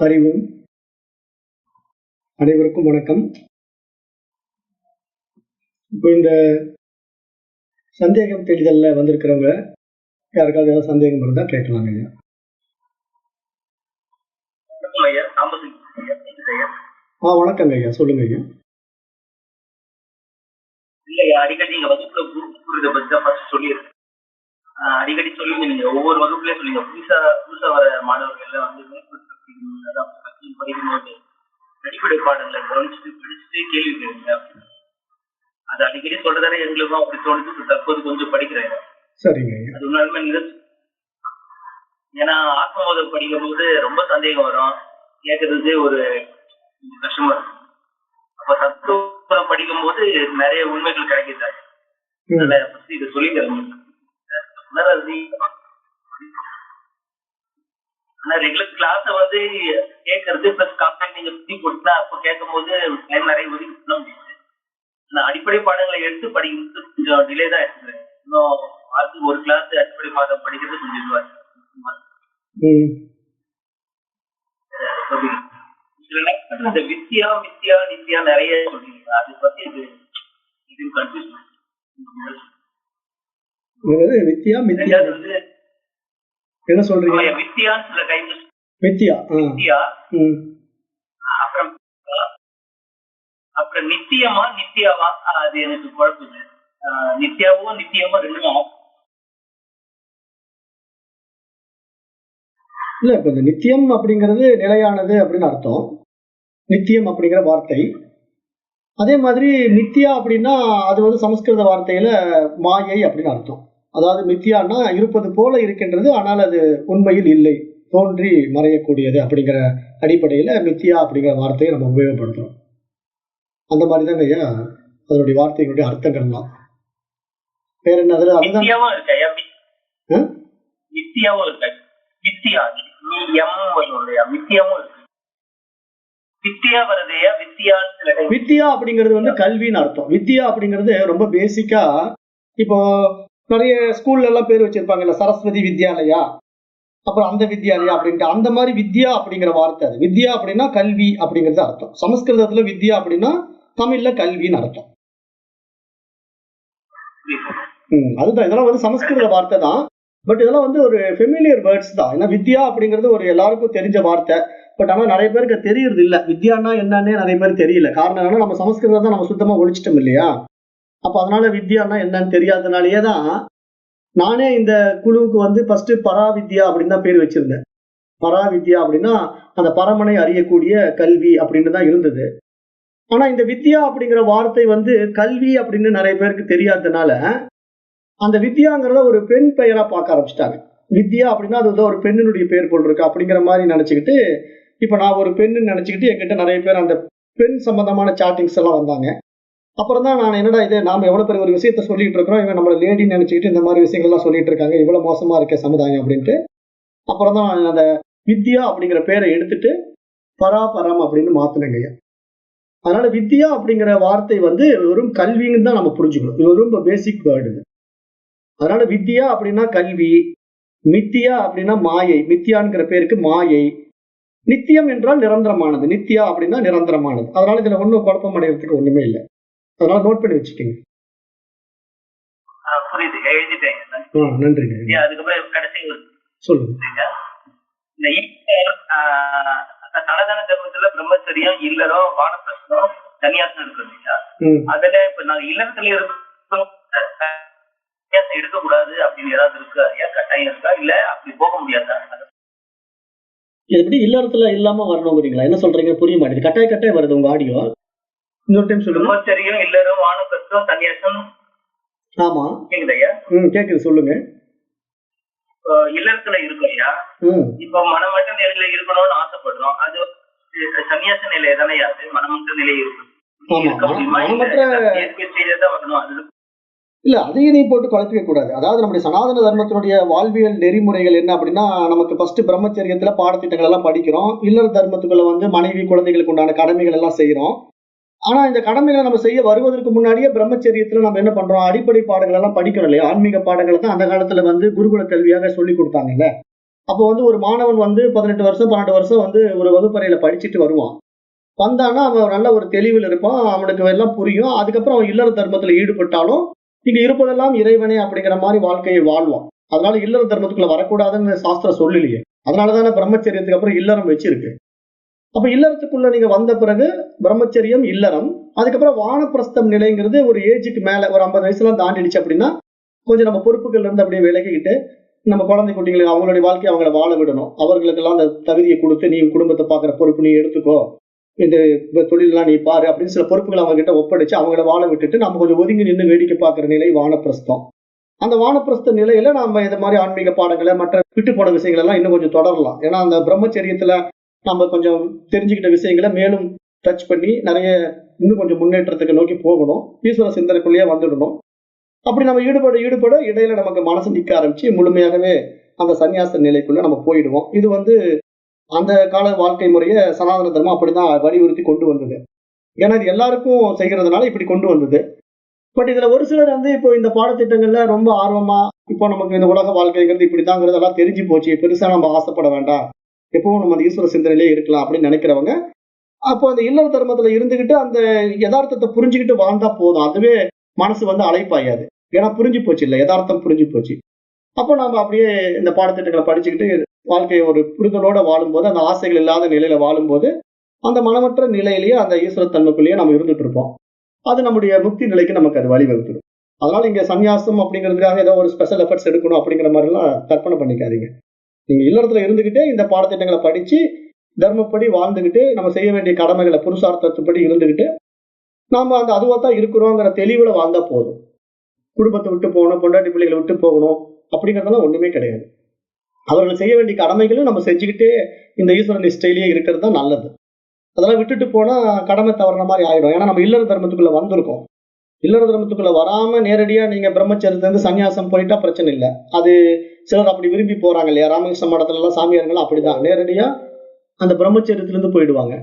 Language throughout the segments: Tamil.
அறிவும் அனைவருக்கும் வணக்கம். இப்போ இந்த சந்தேகம் தெளிதல்ல வந்திருக்கிறவங்க யாருக்காவது ஏதாவது சந்தேகம் இருந்தா கேட்கலாங்க ஐயா. வணக்கங்க ஐயா, சொல்லுங்க ஐயா. இல்லையா, அடிக்கடி நீங்க வகுப்புல குரு பத்தி தான் ஃபர்ஸ்ட் சொல்லியிருக்கேன். அடிக்கடி சொல்லுங்க, நீங்க ஒவ்வொரு வகுப்புலயும் சொல்லுங்க. புதுசா வர மாணவர்கள் வந்து படிக்கும்போது அடிப்படை பாடங்களை கவனிச்சுட்டு படிச்சுட்டு கேள்வி கேளுங்க. அது அடிக்கடி சொல்றதானே எங்களுக்கும் அப்படி தோணுது. தற்போது கொஞ்சம் படிக்கிறேன். சரிங்க. அது உண்மையுமே ஏன்னா ஆத்மபோதம் படிக்கும் போது ரொம்ப சந்தேகம் வரும், கேட்கறது ஒரு கஷ்டமா இருக்கும். அப்ப தத்துவம் படிக்கும் போது நிறைய உண்மைகள் கிடைக்கிறாங்க. இதை சொல்லிக்கிறேன். ஆனா ரெகுலர் கிளாஸ வந்து கேட்கறது பிளஸ் கான்டாக்ட் நீங்க சுத்தி போட்டுனா அப்ப கேட்கும் போது டைம் நிறைய ஒதுக்கி சொல்ல முடியுது. நான் அடிப்படை பாடங்களை எடுத்து படிக்கிறது கொஞ்சம் டிலே தான் எடுத்துக்கிறேன். இன்னும் வாரத்துக்கு ஒரு கிளாஸ் அடிப்படை பாடம் படிக்கிறது கொஞ்சம் இதுவா இருக்கு. இந்த வித்தியா மித்தியா நித்தியா நிறைய சொல்றீங்க, அதை பத்தி இது கன்ஃபியூஸ் வித்தியா மித்தியா என்ன சொல்றீங்க? வித்தியான்னு சில டைம் வித்தியா அப்புறம் நித்தியமா நித்தியாவா, அது எனக்கு குழப்பது. நித்தியாவோ நித்தியமா ரெண்டுமே இல்ல. இப்ப இந்த நித்தியம் அப்படிங்கிறது நிலையானது அப்படின்னு அர்த்தம், நித்தியம் அப்படிங்கிற வார்த்தை. அதே மாதிரி மித்தியா அப்படின்னா அது வந்து சமஸ்கிருத வார்த்தையில மாயை அப்படின்னு அர்த்தம். அதாவது மித்தியான்னா இருப்பது போல இருக்கின்றது, ஆனால் அது உண்மையில் இல்லை, தோன்றி மறையக்கூடியது அப்படிங்கிற அடிப்படையில மித்தியா அப்படிங்கிற வார்த்தையை நம்ம உபயோகப்படுத்துறோம். அந்த மாதிரிதாங்க ஐயா அதனுடைய வார்த்தைகளுடைய அர்த்தங்கள்லாம். வேற என்ன அதுல அதுதான் வித்தியா அப்படிங்கிறது வந்து கல்வின்னு அர்த்தம். வித்தியா அப்படிங்கிறது ரொம்ப பேசிக்கா. இப்போ நிறைய ஸ்கூல்ல எல்லாம் பேர் வச்சிருப்பாங்கல்ல, சரஸ்வதி வித்யாலயா, அப்புறம் அந்த வித்யாலயா அப்படின்ட்டு. அந்த மாதிரி வித்யா அப்படிங்கிற வார்த்தை, அது வித்யா அப்படின்னா கல்வி அப்படிங்கிறது அர்த்தம். சமஸ்கிருதத்துல வித்யா அப்படின்னா தமிழ்ல கல்வின்னு அர்த்தம். அதுதான், இதெல்லாம் வந்து சமஸ்கிருத வார்த்தை தான். பட் இதெல்லாம் வந்து ஒரு ஃபெமிலியர் வேர்ட்ஸ் தான். ஏன்னா வித்யா அப்படிங்கிறது ஒரு எல்லாருக்கும் தெரிஞ்ச வார்த்தை. பட் ஆனால் நிறைய பேருக்கு தெரியறது இல்லை, வித்யானா என்னன்னே நிறைய பேருக்கு தெரியல. காரணம் என்னன்னா நம்ம சமஸ்கிருதம் தான் நம்ம சுத்தமா ஒழிச்சிட்டோம் இல்லையா. அப்ப அதனால வித்யானா என்னன்னு தெரியாதனாலேயே தான் நானே இந்த குழுவுக்கு வந்து ஃபர்ஸ்ட் பராவித்யா அப்படின்னு தான் பேர் வச்சிருந்தேன். பராவித்யா அப்படின்னா அந்த பரமனை அறியக்கூடிய கல்வி அப்படின்னு தான் இருந்தது. ஆனா இந்த வித்யா அப்படிங்கிற வார்த்தை வந்து கல்வி அப்படின்னு நிறைய பேருக்கு தெரியாததுனால அந்த வித்யாங்கிறத ஒரு பெண் பெயரா பார்க்க ஆரம்பிச்சிட்டாங்க. வித்யா அப்படின்னா அது ஒரு பெண்ணினுடைய பேர் போல் இருக்கு அப்படிங்கிற மாதிரி நினைச்சுக்கிட்டு, இப்ப நான் ஒரு பெண்ணு நினைச்சுக்கிட்டு என்கிட்ட நிறைய பேர் அந்த பெண் சம்பந்தமான சாட்டிங்ஸ் எல்லாம் வந்தாங்க. அப்புறம் தான் நான் என்னடா இது, நாம எவ்வளவு பெரிய ஒரு விஷயத்த சொல்லிட்டு இருக்கிறோம், இவன் நம்மள லேடின்னு நினைச்சுக்கிட்டு இந்த மாதிரி விஷயங்கள்லாம் சொல்லிட்டு இருக்காங்க, இவ்வளவு மோசமா இருக்க சமுதாயம் அப்படின்ட்டு. அப்புறம் தான் அந்த வித்யா அப்படிங்கிற பேரை எடுத்துட்டு பராபரம் அப்படின்னு மாத்தினங்க. அதனால வித்யா அப்படிங்கிற வார்த்தை வந்து வெறும் கல்வின்னு தான் நம்ம புரிஞ்சுக்கணும். இது ரொம்ப பேசிக் வேர்டு. அதனால வித்யா அப்படின்னா கல்வி, மித்தியா அப்படின்னா மாயை, மித்தியான்கிற பேருக்கு மாயை. நித்தியம் என்றால் நிரந்தரமானது, நித்யா அப்படின்னா நிரந்தரமானது. அதனால இதுல ஒன்றும் குழப்பம் அடைகிறதுக்கு ஒண்ணுமே இல்லை. அதனால நோட் பண்ணி வச்சுக்கோங்க. நன்றிங்க. சொல்லுங்க. சனாதன தர்மத்துல பிரம்மச்சரியம், இல்லறம், வானப்பிரஸ்தம், சன்னியாசம் இருக்கு. அதுல இப்ப நாங்க இல்லறத்துல இருக்கோம், எடுக்கக்கூடாது அப்படின்னு ஏதாவது இருக்கா? கட்டாயம் இருக்கா, இல்ல அப்படி போக முடியாதா? எப்படி இல்லறத்துல இல்லாம வரணுங்கிறீங்களா? என்ன சொல்றீங்க புரிய மாட்டேங்குது. கட்டாயம் வருது உங்க ஆடியோ. இன்னொரு டைம் சொல்லுங்க. பிரம்மச்சரியம், இல்லறம், வானப்பிரஸ்தம், சன்னியாசம். ஆமா கேக்குது ஐயா? கேக்குது, சொல்லுங்க. இல்லறத்துல இருக்கும் ஐயா. இப்ப மனமற்ற நிலையில இருக்கணும்னு ஆசைப்படுறோம், அது சன்னியாச நிலை தானே? அது மனமற்ற நிலை இருக்கும். இல்ல, அதையும் நீ போட்டு குழப்பிக்க கூடாது. அதாவது நம்முடைய சனாதன தர்மத்தினுடைய வாழ்வியல் நெறிமுறைகள் என்ன அப்படின்னா, நமக்கு ஃபர்ஸ்ட் பிரம்மச்சரியத்துல பாடத்திட்டங்கள் எல்லாம் படிக்கிறோம். இல்லற தர்மத்துக்குள்ள வந்து மனைவி குழந்தைகளுக்கு உண்டான கடமைகள் எல்லாம் செய்யறோம். ஆனா இந்த கடமைகளை நம்ம செய்ய வருவதற்கு முன்னாடியே பிரம்மச்சரியத்துல நம்ம என்ன பண்றோம், அடிப்படை பாடங்கள் எல்லாம் படிக்கிறோம் இல்லையா. ஆன்மீக பாடங்களை தான் அந்த காலத்துல வந்து குருகுல கல்வியாக சொல்லி கொடுத்தாங்கல்ல. அப்போ வந்து ஒரு மாணவன் வந்து 18 வருஷம் 12 வருஷம் வந்து ஒரு வகுப்பறையில படிச்சுட்டு வருவான். வந்தான்னா அவன் நல்ல ஒரு தெளிவில் இருப்பான். அவனுக்கு எல்லாம் புரியும். அதுக்கப்புறம் அவன் இல்லற தர்மத்துல ஈடுபட்டாலும், இங்க இருப்பதெல்லாம் இறைவனே அப்படிங்கிற மாரி வாழ்க்கையை வாழ்வான். அதனால இல்லற தர்மத்துக்குள்ள வரக்கூடாதுன்னு சாஸ்திரம் சொல்லலையே. அதனால தானே பிரம்மச்சரியத்துக்கு அப்புறம் இல்லறம் வச்சிருக்கு. அப்ப இல்லறத்துக்குள்ள நீங்க வந்த பிறகு பிரம்மச்சரியம், இல்லறம், அதுக்கப்புறம் வானப்பிரஸ்தம் நிலைங்கிறது ஒரு ஏஜுக்கு மேல ஒரு 50 வயசுலாம் தாண்டிடுச்சு அப்படின்னா, கொஞ்சம் நம்ம பொறுப்புகள்ல இருந்து அப்படியே விலகிக்கிட்டு, நம்ம குழந்தை குட்டிங்களுக்கு அவங்களுடைய வாழ்க்கையை அவங்கள வாழ விடணும். அவர்களுக்கெல்லாம் அந்த தகுதியை குடுத்து, நீ குடும்பத்த பார்க்குற பொறுப்பு நீ எடுத்துக்கோ. இந்த தொழிலெல்லாம் நீ பாரு அப்படின்னு சில பொறுப்புகள அவங்க கிட்ட ஒப்படைச்சு, அவங்கள வாழ விட்டுட்டு, நம்ம கொஞ்சம் ஒதுங்கி நின்னு வேடிக்கை பார்க்குற நிலை வானப்பிரஸ்தம். அந்த வானப்பிரஸ்த நிலையில நாம இது மாரி ஆன்மீக பாடங்கள, மற்ற விட்டு போன விஷயங்கள் எல்லாம் இன்னும் கொஞ்சம் தொடரலாம். ஏன்னா, அந்த பிரம்மச்சரியத்துல நம்ம கொஞ்சம் தெரிஞ்சுக்கிட்ட விஷயங்கள மேலும் டச் பண்ணி, நெறைய இன்னும் கொஞ்சம் முன்னேற்றத்துக்கு நோக்கி போகணும். ஈஸ்வர சிந்தனைக்குள்ளேயே வந்துடணும். அப்படி நம்ம ஈடுபட இடையில நமக்கு மனசு நிக்க ஆரம்பிச்சு, முழுமையாகவே அந்த சந்நியாச நிலைக்குள்ள நம்ம போயிடுவோம். இது வந்து அந்த கால வாழ்க்கை முறைய சனாதன தர்மம் அப்படிதான் வலியுறுத்தி கொண்டு வந்தது. ஏன்னா, இது எல்லாருக்கும் செய்கிறதுனால இப்படி கொண்டு வந்தது. பட் இதுல ஒரு சிலர் வந்து இப்போ இந்த பாடத்திட்டங்கள்ல ரொம்ப ஆர்வமா, இப்போ நமக்கு இந்த உலக வாழ்க்கைங்கிறது இப்படித்தாங்கிறதெல்லாம் தெரிஞ்சு போச்சு. பெருசா நம்ம ஆசைப்பட வேண்டாம். எப்பவும் நம்ம அந்த ஈஸ்வர சிந்தனையிலே இருக்கலாம் அப்படின்னு நினைக்கிறவங்க, அப்போ அந்த இல்லற தர்மத்துல இருந்துகிட்டு அந்த யதார்த்தத்தை புரிஞ்சுக்கிட்டு வாழ்ந்தா போதும். அதுவே மனசு வந்து அலைப்பாயாது. ஏன்னா புரிஞ்சு போச்சு இல்ல, யதார்த்தம் புரிஞ்சு போச்சு. அப்போ நாம அப்படியே இந்த பாடத்திட்டங்களை படிச்சுக்கிட்டு வாழ்க்கையை ஒரு புரிதலோட வாழும்போது, அந்த ஆசைகள் இல்லாத நிலையில வாழும்போது, அந்த மனமற்ற நிலையிலேயே அந்த ஈஸ்வர தன்மைக்குள்ளேயே நம்ம இருந்துட்டு இருப்போம். அது நம்முடைய முக்தி நிலைக்கு நமக்கு அது வழிவகுத்துடும். அதனால இங்க சந்நியாசம் அப்படிங்கிறதுக்காக ஏதோ ஒரு ஸ்பெஷல் எஃபர்ட்ஸ் எடுக்கணும் அப்படிங்கிற மாதிரி எல்லாம் கற்பனை பண்ணிக்காதீங்க. நீங்க இல்லறத்துல இருந்துகிட்டே இந்த பாடத்திட்டங்களை படிச்சு தர்மப்படி வாழ்ந்துகிட்டு நம்ம செய்ய வேண்டிய கடமைகளை புருஷார்த்தத்துப்படி இருந்துகிட்டு நாம அந்த அதுவா தான் இருக்கிறோங்கிற தெளிவுல வாழ்ந்தா போதும். குடும்பத்தை விட்டு போகணும், பொண்டாட்டி பிள்ளைகளை விட்டு போகணும் அப்படிங்கறதெல்லாம் ஒண்ணுமே கிடையாது. அவர்கள் செய்ய வேண்டிய கடமைகளும் நம்ம செஞ்சுக்கிட்டே இந்த ஈஸ்வர நிஷ்டையிலேயே இருக்கிறது தான் நல்லது. அதெல்லாம் விட்டுட்டு போனா கடமை தவறுன மாதிரி ஆயிடும். ஏன்னா நம்ம இல்லற தர்மத்துக்குள்ள வந்திருக்கோம். இல்லற தர்மத்துக்குள்ள வராம நேரடியா நீங்க பிரம்மச்சரியத்துல இருந்து சன்னியாசம் போயிட்டா பிரச்சனை இல்லை. அது சிலர் அப்படி விரும்பி போறாங்க இல்லையா? ராமகிருஷ்ண மடத்துல எல்லாம் சாமியார்கள் அப்படிதான் நேரடியா அந்த பிரம்மச்சரியத்துல இருந்து போயிடுவாங்க.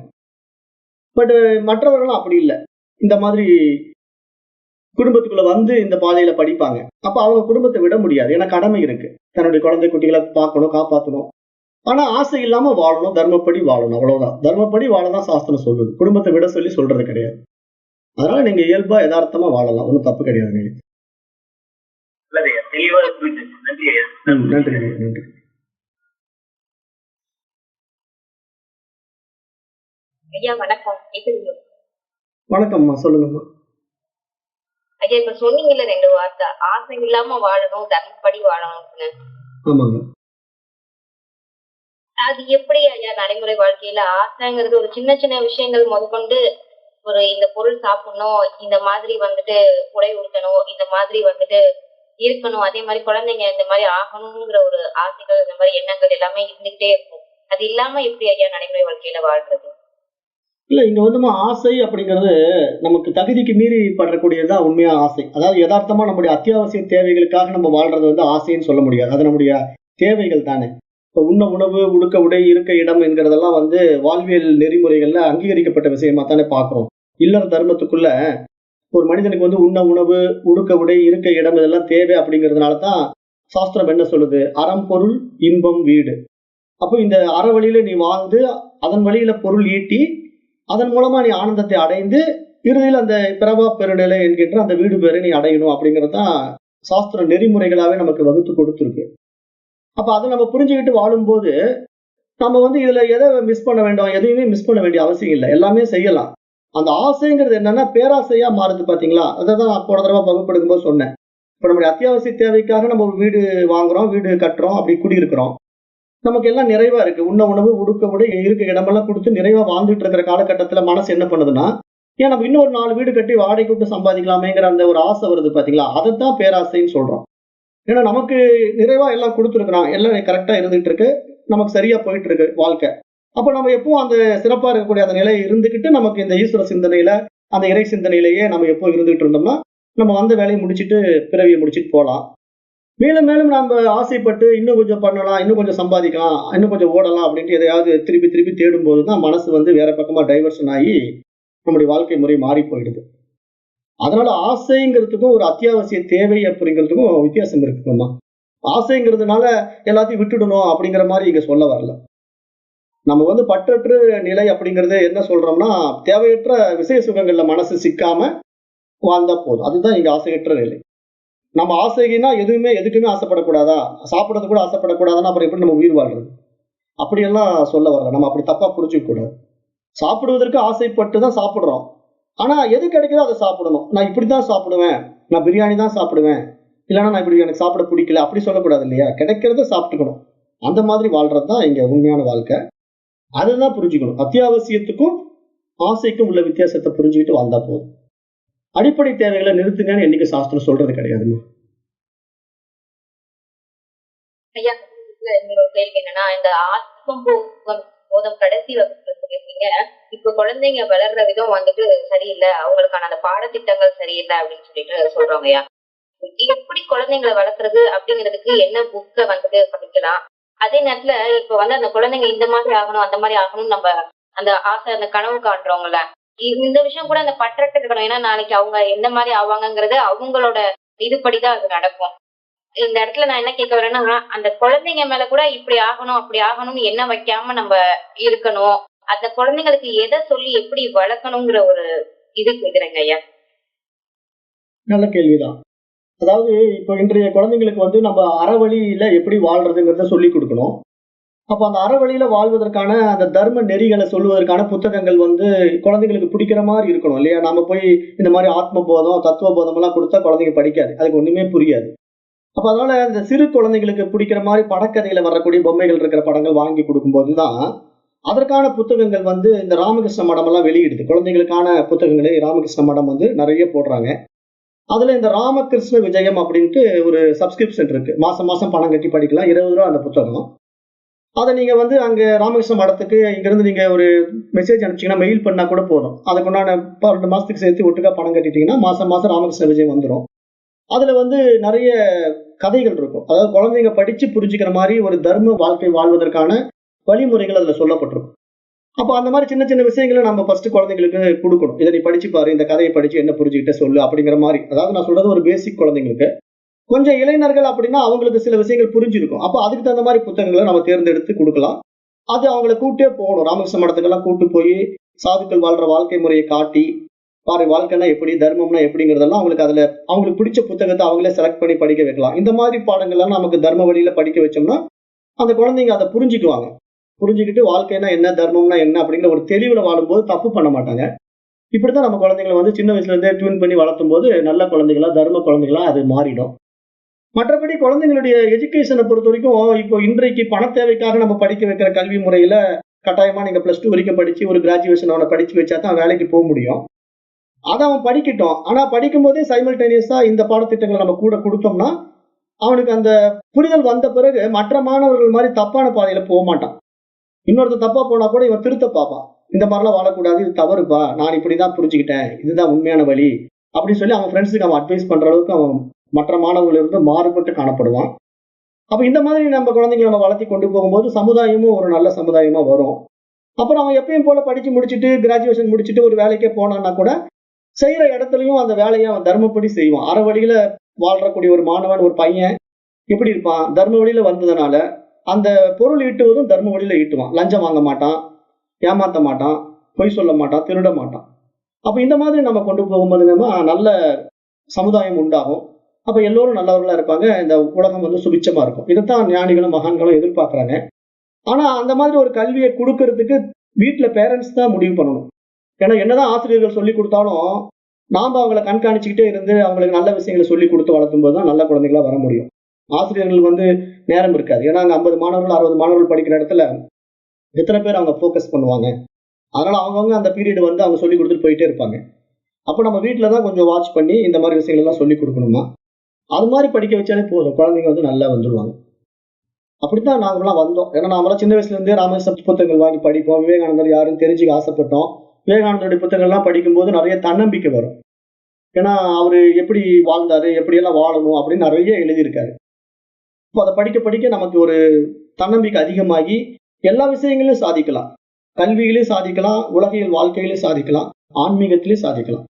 பட் மற்றவர்களும் அப்படி இல்லை. இந்த மாதிரி குடும்பத்துக்குள்ள வந்து இந்த பாதையில படிப்பாங்க. அப்ப அவங்க குடும்பத்தை விட முடியாது. ஏன்னா கடமை இருக்கு. தன்னுடைய குழந்தை குட்டிகளை பார்க்கணும், காப்பாற்றணும். ஆனா ஆசை இல்லாம வாழணும், தர்மப்படி வாழணும். அவ்வளவுதான். தர்மப்படி வாழதான் சாஸ்திரம் சொல்லுது. குடும்பத்தை விட சொல்லி சொல்றது கிடையாது. அதனால நீங்க இயல்பா யதார்த்தமா வாழலாம். ஒன்றும் தப்பு கிடையாது. நன்றி நன்றி. ஐயா வணக்கம். வணக்கம்மா, சொல்லுங்கம்மா. ஐயா இப்ப சொன்னீங்கல்ல 2 வார்த்தை, ஆசை இல்லாம வாழணும், தர்மப்படி வாழணும்னு. ஆமாங்க. அது எப்படி ஐயா நடைமுறை வாழ்க்கையில ஆசைங்கிறது ஒரு சின்ன சின்ன விஷயங்கள் முதற்கொண்டு ஒரு இந்த பொருள் சாப்பிடணும், இந்த மாதிரி வந்துட்டு உடை உடுத்தணும், இந்த மாதிரி வந்துட்டு இருக்கணும், அதே மாதிரி குழந்தைங்க இந்த மாதிரி ஆகணுங்கிற ஒரு ஆசைகள், இந்த மாதிரி எண்ணங்கள் எல்லாமே இருந்துகிட்டே இருக்கும். அது இல்லாம எப்படி ஐயா நடைமுறை வாழ்க்கையில வாழ்றது? இல்ல, இங்க வந்துமா ஆசை அப்படிங்கிறது நமக்கு தகுதிக்கு மீறி படக்கூடியதுதான் உண்மையா ஆசை. அதாவது யதார்த்தமா நம்முடைய அத்தியாவசிய தேவைகளுக்காக நம்ம வாழ்றது வந்து ஆசைன்னு சொல்ல முடியாது. அது நம்முடைய தேவைகள் தானே. இப்ப உண்ண உணவு, உடுக்க உடை, இருக்க இடம் என்கிறதெல்லாம் வந்து வாழ்வியல் நெறிமுறைகள்ல அங்கீகரிக்கப்பட்ட விஷயமா தானே பாக்குறோம். இல்லற தர்மத்துக்குள்ள ஒரு மனிதனுக்கு வந்து உண்ண உணவு, உடுக்க உடை, இருக்க இடம் இதெல்லாம் தேவை அப்படிங்கிறதுனாலதான் சாஸ்திரம் என்ன சொல்லுது? அறம், பொருள், இன்பம், வீடு. அப்போ இந்த அற வழியில நீ வாழ்ந்து அதன் வழியில பொருள் ஈட்டி அதன் மூலமா நீ ஆனந்தத்தை அடைந்து இறுதியில் அந்த பிறவா பெருநிலை என்கின்ற அந்த வீடு பேரை நீ அடையணும் அப்படிங்கறதுதான் சாஸ்திர நெறிமுறைகளாவே நமக்கு வகுத்து கொடுத்துருக்கு. அப்ப அதை நம்ம புரிஞ்சுக்கிட்டு வாழும்போது நம்ம வந்து இதுல எதை மிஸ் பண்ண வேண்டாம், எதையுமே மிஸ் பண்ண வேண்டிய அவசியம் இல்லை. எல்லாமே செய்யலாம். அந்த ஆசைங்கிறது என்னன்னா பேராசையா மாறுது பாத்தீங்களா? அதை தான் நான் போன தடவை வகுப்பெடுக்கும் போது சொன்னேன். இப்ப நம்முடைய அத்தியாவசிய தேவைக்காக நம்ம வீடு வாங்குறோம், வீடு கட்டுறோம், அப்படி குடியிருக்கிறோம். நமக்கு எல்லாம் நிறைவா இருக்கு. உண்ண உணவு, உடுக்க உடை, இருக்க இடமெல்லாம் கொடுத்து நிறைவா வாழ்ந்துட்டு இருக்கிற காலகட்டத்துல மனசு என்ன பண்ணுதுன்னா, ஏன் நம்ம இன்னொரு 4 வீடு கட்டி வாடகை விட்டு சம்பாதிக்கலாமேங்கிற அந்த ஒரு ஆசை வருது பாத்தீங்களா? அதைத்தான் பேராசைன்னு சொல்றோம். ஏன்னா நமக்கு நிறைவா எல்லாம் கொடுத்துருக்குறான், எல்லாம் கரெக்டா இருந்துட்டு இருக்கு, நமக்கு சரியா போயிட்டு இருக்கு வாழ்க்கை. அப்ப நம்ம எப்பவும் அந்த சிறப்பா இருக்கக்கூடிய அந்த நிலையை இருந்துகிட்டு நமக்கு இந்த ஈஸ்வர சிந்தனையில, அந்த இறை சிந்தனையிலேயே நம்ம எப்போ இருந்துகிட்டு இருந்தோம்னா நம்ம வந்த வேலையை முடிச்சுட்டு பிறவியை முடிச்சுட்டு போகலாம். மேலும் மேலும் நம்ம ஆசைப்பட்டு இன்னும் கொஞ்சம் பண்ணலாம், இன்னும் கொஞ்சம் சம்பாதிக்கலாம், இன்னும் கொஞ்சம் ஓடலாம் அப்படின்ட்டு எதையாவது திருப்பி திருப்பி தேடும் போதுதான் மனசு வந்து வேற பக்கமா டைவர்ஷன் ஆகி நம்முடைய வாழ்க்கை முறை மாறி போயிடுது. அதனால ஆசைங்கிறதுக்கும் ஒரு அத்தியாவசிய தேவை அப்படிங்கிறதுக்கும் வித்தியாசம் இருக்குங்கம்மா. ஆசைங்கிறதுனால எல்லாத்தையும் விட்டுடணும் அப்படிங்கிற மாதிரி இங்க சொல்ல வரல. நம்ம வந்து பற்றற்ற நிலை அப்படிங்கறது என்ன சொல்றோம்னா, தேவையற்ற விஷய சுகங்கள்ல மனசு சிக்காம வாழ்ந்தா போதும். அதுதான் இங்க ஆசையற்ற நிலை. நம்ம ஆசைனா எதுக்குமே ஆசைப்படக்கூடாதா, சாப்பிடறது கூட ஆசைப்படக்கூடாதுன்னா அப்புறம் எப்படி நம்ம உயிர் வாழ்றது? அப்படியெல்லாம் சொல்ல வரல. நம்ம அப்படி தப்பா புரிஞ்சுக்க கூடாது. சாப்பிடுவதற்கு ஆசைப்பட்டு தான் சாப்பிடுறோம். ஆனா எது கிடைக்குதோ அதை சாப்பிடணும். நான் இப்படித்தான் சாப்பிடுவேன், நான் பிரியாணி தான் சாப்பிடுவேன், இல்லைன்னா நான் இப்படி எனக்கு சாப்பிட பிடிக்கல அப்படி சொல்லக்கூடாது இல்லையா? கிடைக்கிறத சாப்பிட்டுக்கணும். அந்த மாதிரி வாழ்றதுதான் இங்க உண்மையான வாழ்க்கை. அதுதான் புரிஞ்சுக்கணும். அத்தியாவசியத்துக்கும் ஆசைக்கும் உள்ள வித்தியாசத்தை புரிஞ்சுக்கிட்டு வாழ்ந்தா போதும். அடிப்படை தேவைகளை நிறுத்துங்கன்னு என்னைக்கு சாஸ்திரம் சொல்றது கிடையாதுங்க. ஐயா, இன்னொரு கேள்வி என்னன்னா, இந்த போதம் கடைசி வகுப்புல சொல்லியிருக்கீங்க, இப்ப குழந்தைங்க வளர்ற விதம் வந்துட்டு சரியில்லை, அவங்களுக்கான அந்த பாடத்திட்டங்கள் சரியில்லை அப்படின்னு சொல்லிட்டு சொல்றாங்க ஐயா. எப்படி குழந்தைங்களை வளர்க்கறது அப்படிங்கிறதுக்கு என்ன புக்கை வந்துட்டு படிக்கலாம்? அதே நேரத்துல இப்ப வந்து அந்த குழந்தைங்க இந்த மாதிரி ஆகணும் அந்த மாதிரி ஆகணும்னு நம்ம அந்த ஆசை அந்த கனவு காண்றவங்கள இந்த விஷயம் கூட அந்த பற்றற்ற இருக்கணும். ஏன்னா நாளைக்கு அவங்க எந்த மாதிரி ஆவாங்கங்கிறது அவங்களோட இதுபடிதான் அது நடக்கும். இந்த இடத்துல நான் என்ன கேட்க வரேன்னா, அந்த குழந்தைங்க மேல கூட இப்படி ஆகணும் அப்படி ஆகணும்னு என்ன வைக்காம நம்ம இருக்கணும். அந்த குழந்தைங்களுக்கு எதை சொல்லி எப்படி வளர்க்கணுங்கிற ஒரு இது கேக்குறேங்க ஐயா. நல்ல கேள்விதான். அதாவது இப்போ இன்றைய குழந்தைங்களுக்கு வந்து நம்ம அறவழியில எப்படி வாழ்றதுங்கிறத சொல்லி கொடுக்கணும். அப்ப அந்த அறவழியில வாழ்வதற்கான அந்த தர்ம நெறிகளை சொல்லுவதற்கான புத்தகங்கள் வந்து குழந்தைங்களுக்கு பிடிக்கிற மாதிரி இருக்கணும் இல்லையா? நாம போய் இந்த மாதிரி ஆத்ம போதம் தத்துவ போதம் எல்லாம் கொடுத்தா குழந்தைங்க படிக்காது, அதுக்கு ஒண்ணுமே புரியாது. அப்ப அதனால இந்த சிறு குழந்தைங்களுக்கு பிடிக்கிற மாதிரி படக்கதையில வரக்கூடிய பொம்மைகள் இருக்கிற படங்கள் வாங்கி கொடுக்கும்போதுதான் அதற்கான புத்தகங்கள் வந்து இந்த ராமகிருஷ்ண மடம் எல்லாம் வெளியிடுது. குழந்தைகளுக்கான புத்தகங்களை ராமகிருஷ்ண மடம் வந்து நிறைய போடுறாங்க. அதுல இந்த ராமகிருஷ்ண விஜயம் அப்படின்ட்டு ஒரு சப்ஸ்கிரிப்ஷன் இருக்கு. மாசம் மாசம் பணம் கட்டி படிக்கலாம். 20 ரூபா அந்த புத்தகம். அதை நீங்க வந்து அங்க ராமகிருஷ்ண மடத்துக்கு இங்கிருந்து நீங்க ஒரு மெசேஜ் அனுப்பிச்சீங்கன்னா மெயில் பண்ணா கூட போதும். அதுக்குண்டான 2 மாசத்துக்கு சேர்த்து ஒட்டுக்கா பணம் கட்டிட்டீங்கன்னா மாசம் மாசம் ராமகிருஷ்ண விஜயம் வந்துடும். அதுல வந்து நிறைய கதைகள் இருக்கும். அதாவது குழந்தைங்க படிச்சு புரிஞ்சுக்கிற மாதிரி ஒரு தர்ம வாழ்க்கை வாழ்வதற்கான வழிமுறைகள் அதுல சொல்லப்பட்டிருக்கும். அப்ப அந்த மாதிரி சின்ன சின்ன விஷயங்களை நம்ம ஃபர்ஸ்ட் குழந்தைங்களுக்கு கொடுக்கணும். இதை நீ படிச்சு பாரு, இந்த கதையை படிச்சு என்ன புரிஞ்சுக்கிட்ட சொல்லு அப்படிங்கிற மாதிரி. அதாவது நான் சொல்றது ஒரு பேசிக் குழந்தைங்களுக்கு. கொஞ்சம் இளைஞர்கள் அப்படின்னா அவங்களுக்கு சில விஷயங்கள் புரிஞ்சிருக்கும். அப்ப அதுக்கு தகுந்த மாதிரி புத்தகங்களை நம்ம தேர்ந்தெடுத்து கொடுக்கலாம். அது அவங்களை கூட்டே போகணும். ராமகிருஷ்ண மடத்துக்கெல்லாம் கூட்டு போய் சாதுக்கள் வாழ்ற வாழ்க்கை முறையை காட்டி பாரு, வாழ்க்கைன்னா எப்படி, தர்மம்னா எப்படிங்கிறதெல்லாம் அவங்களுக்கு அதுல அவங்களுக்கு பிடிச்ச புத்தகத்தை அவங்களே செலக்ட் பண்ணி படிக்க வைக்கலாம். இந்த மாதிரி பாடங்கள்லாம் நமக்கு தர்ம வழியில படிக்க வச்சோம்னா அந்த குழந்தைங்க அதை புரிஞ்சுக்குவாங்க. புரிஞ்சுக்கிட்டு வாழ்க்கைனா என்ன, தர்மம்னா என்ன அப்படிங்கிற ஒரு தெளிவுல வாழும்போது தப்பு பண்ண மாட்டாங்க. இப்படித்தான் நம்ம குழந்தைங்களை வந்து சின்ன வயசுல இருந்தே டியூன் பண்ணி வளர்த்தும் போது நல்ல குழந்தைகளா தர்ம குழந்தைகளா அது மாறிடும். மற்றபடி குழந்தைங்களுடைய எஜுகேஷனை பொறுத்த வரைக்கும் இப்போ இன்றைக்கு பண தேவைக்காக நம்ம படிக்க வைக்கிற கல்வி முறையில கட்டாயமா நீங்க +2 வரைக்கும் படிச்சு ஒரு கிராஜுவேஷன் அவனை படிச்சு வச்சா தான் வேலைக்கு போக முடியும். அதை அவன் படிக்கட்டும். ஆனா படிக்கும் போதே சைமல்டேனியஸா இந்த பாடத்திட்டங்களை நம்ம கூட கொடுத்தோம்னா அவனுக்கு அந்த புரிதல் வந்த பிறகு மற்ற மாணவர்கள் மாதிரி தப்பான பாதையில போக மாட்டான். இன்னொருத்தர் தப்பா போனா கூட இவன் திருத்த பார்ப்பான். இந்த மாதிரிலாம் வாழக்கூடாது, இது தவறுப்பா, நான் இப்படிதான் புரிஞ்சுக்கிட்டேன், இதுதான் உண்மையான வழி அப்படின்னு சொல்லி அவன் ஃப்ரெண்ட்ஸுக்கு அவன் அட்வைஸ் பண்ற அளவுக்கு அவன் மற்ற மாணவர்கள் இருந்து மாறுபட்டு காணப்படுவான். அப்ப இந்த மாதிரி நம்ம குழந்தைங்களை நம்ம வளர்த்தி கொண்டு போகும்போது சமுதாயமும் ஒரு நல்ல சமுதாயமா வரும். அப்புறம் அவன் எப்பயும் போல படிச்சு முடிச்சுட்டு கிராஜுவேஷன் முடிச்சுட்டு ஒரு வேலைக்கே போனான்னா கூட செய்யற இடத்துலயும் அந்த வேலையை அவன் தர்மப்படி செய்வான். அற வழியில வாழ்றக்கூடிய ஒரு மாணவன் ஒரு பையன் எப்படி இருப்பான்? தர்ம வழியில வந்ததுனால அந்த பொருள் ஈட்டுவதும் தர்ம வழியில ஈட்டுவான். லஞ்சம் வாங்க மாட்டான், ஏமாத்த மாட்டான், பொய் சொல்ல மாட்டான், திருட மாட்டான். அப்ப இந்த மாதிரி நம்ம கொண்டு போகும்போது நல்ல சமுதாயம் உண்டாகும். அப்ப எல்லோரும் நல்லவர்களா இருப்பாங்க. இந்த உலகம் வந்து சுபிட்சமா இருக்கும். இதைத்தான் ஞானிகளும் மகான்களும் எதிர்பார்க்கறாங்க. ஆனா அந்த மாதிரி ஒரு கல்வியை கொடுக்கறதுக்கு வீட்டுல பேரண்ட்ஸ் தான் முடிவு பண்ணணும். ஏன்னா என்னதான் ஆசிரியர்கள் சொல்லி கொடுத்தாலும் நாம அவங்களை கண்காணிச்சுக்கிட்டே இருந்து அவங்களுக்கு நல்ல விஷயங்களை சொல்லி கொடுத்து வளர்த்தும் போதுதான் நல்ல குழந்தைகளா வர முடியும். ஆசிரியர்கள் வந்து நேரம் இருக்காது. ஏன்னா அங்க 50 மாணவர்கள் 60 மாணவர்கள் படிக்கிற இடத்துல எத்தனை பேர் அவங்க ஃபோக்கஸ் பண்ணுவாங்க? அதனால அவங்கவுங்க அந்த பீரியட் வந்து அவங்க சொல்லி கொடுத்துட்டு போயிட்டே இருப்பாங்க. அப்ப நம்ம வீட்டுல தான் கொஞ்சம் வாட்ச் பண்ணி இந்த மாதிரி விஷயங்கள் எல்லாம் சொல்லி கொடுக்கணுமா. அது மாதிரி படிக்க வச்சாலே போதும், குழந்தைங்க வந்து நல்லா வந்துருவாங்க. அப்படித்தான் நாங்களாம் வந்தோம். ஏன்னா நாமெல்லாம் சின்ன வயசுல இருந்தே ராமகிருஷ்ண புத்தகங்கள் வாங்கி படிப்போம். விவேகானந்தர் யாருன்னு தெரிஞ்சுக்க ஆசைப்பட்டோம். விவேகானந்தருடைய புத்தகங்கள்லாம் படிக்கும்போது நிறைய தன்னம்பிக்கை வரும். ஏன்னா அவரு எப்படி வாழ்ந்தாரு, எப்படி எல்லாம் வாழணும் அப்படின்னு நிறைய எழுதியிருக்காரு. இப்போ அதை படிக்க படிக்க நமக்கு ஒரு தன்னம்பிக்கை அதிகமாகி எல்லா விஷயங்களையும் சாதிக்கலாம். கல்வியிலையும் சாதிக்கலாம், உலகியல் வாழ்க்கையிலையும் சாதிக்கலாம், ஆன்மீகத்திலையும் சாதிக்கலாம்.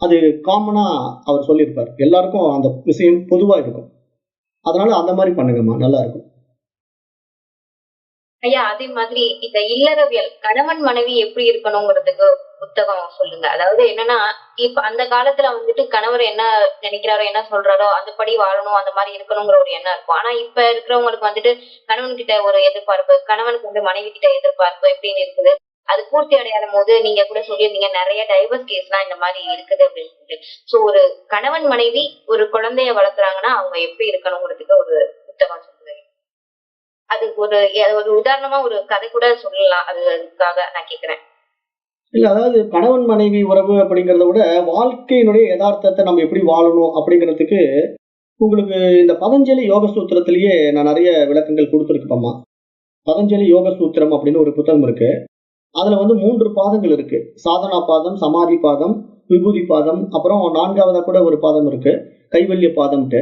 அது காமனா அவர் சொல்லியிருப்பார். எல்லாருக்கும் அந்த விஷயம் பொதுவா இருக்கும். அதனால அந்த மாதிரி பண்ணுங்கம்மா, நல்லா இருக்கும். ஐயா அதே மாதிரி இந்த இல்லறவியல் கணவன் மனைவி எப்படி இருக்கணுங்கிறதுக்கு புத்தகம் சொல்லுங்க. அதாவது என்னன்னா, இப்ப அந்த காலத்துல வந்துட்டு கணவர் என்ன நினைக்கிறாரோ என்ன சொல்றாரோ அதுபடி வாழணும், அந்த மாதிரி இருக்கணுங்கிற ஒரு எண்ணம் இருக்கும். ஆனா இப்ப இருக்கிறவங்களுக்கு வந்துட்டு கணவன் கிட்ட ஒரு எதிர்பார்ப்பு, கணவனுக்கு வந்து மனைவி கிட்ட எதிர்பார்ப்பு எப்படின்னு இருக்குது. அது பூர்த்தி அடையாத போது நீங்க கூட சொல்லியிருந்தீங்க நிறைய டைவர்ஸ் கேஸ் எல்லாம் இந்த மாதிரி இருக்குது அப்படின்னு சொல்லிட்டு. சோ ஒரு கணவன் மனைவி ஒரு குழந்தைய வளர்க்குறாங்கன்னா அவங்க எப்படி இருக்கணுங்கிறதுக்கு ஒரு புத்தகம் சொல்லுங்க. அது ஒரு உதாரணமா ஒரு கதை கூட சொல்லலாம். அதுக்காக நான் கேக்குறேன். இல்ல, அதாவது கணவன் மனைவி உறவு அப்படிங்கிறத விட வாழ்க்கையினுடைய யதார்த்தத்தை நம்ம எப்படி வாழணும் அப்படிங்கிறதுக்கு உங்களுக்கு இந்த பதஞ்சலி யோக சூத்திரத்திலேயே நான் நிறைய விளக்கங்கள் கொடுத்துருக்கேன்மா. பதஞ்சலி யோக சூத்திரம் அப்படின்னு ஒரு புத்தகம் இருக்கு. அதுல வந்து 3 பாதங்கள் இருக்கு. சாதனா பாதம், சமாதி பாதம், விபூதி பாதம், அப்புறம் 4வதா கூட ஒரு பாதம் இருக்கு, கைவல்ய பாதம்ட்டு.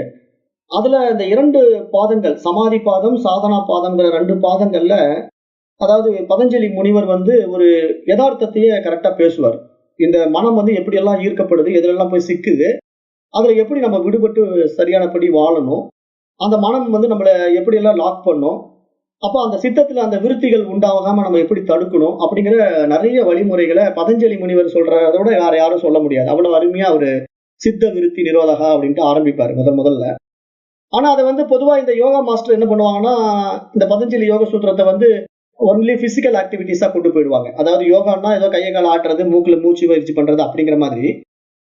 அதுல இந்த 2 பாதங்கள், சமாதி பாதம், சாதனா பாதம்ங்கிற 2 பாதங்கள்ல அதாவது பதஞ்சலி முனிவர் வந்து ஒரு யதார்த்தத்தையே கரெக்டா பேசுவார். இந்த மனம் வந்து எப்படி எல்லாம் ஈர்க்கப்படுது, எதுலெல்லாம் போய் சிக்குது, அதுல எப்படி நம்ம விடுபட்டு சரியானபடி வாழணும், அந்த மனம் வந்து நம்மள எப்படி எல்லாம் லாக் பண்ணும், அப்போ அந்த சித்தத்துல அந்த விருத்திகள் உண்டாகாம நம்ம எப்படி தடுக்கணும் அப்படிங்கிற நிறைய வழிமுறைகளை பதஞ்சலி முனிவர் சொல்றதை விட வேற யாரும் சொல்ல முடியாது. அவ்வளவு அருமையா ஒரு சித்த விருத்தி நிரோதகா அப்படின்ட்டு ஆரம்பிப்பாரு முதல்ல. ஆனா அதை வந்து பொதுவா இந்த யோகா மாஸ்டர் என்ன பண்ணுவாங்கன்னா, இந்த பதஞ்சலி யோக சூத்திரத்தை வந்து ஒன்லி பிசிக்கல் ஆக்டிவிட்டிஸா கொண்டு போயிடுவாங்க. அதாவது யோகான்னா ஏதோ கையை கால ஆட்டுறது, மூக்குல மூச்சு பயிற்சி பண்றது அப்படிங்கிற மாதிரி.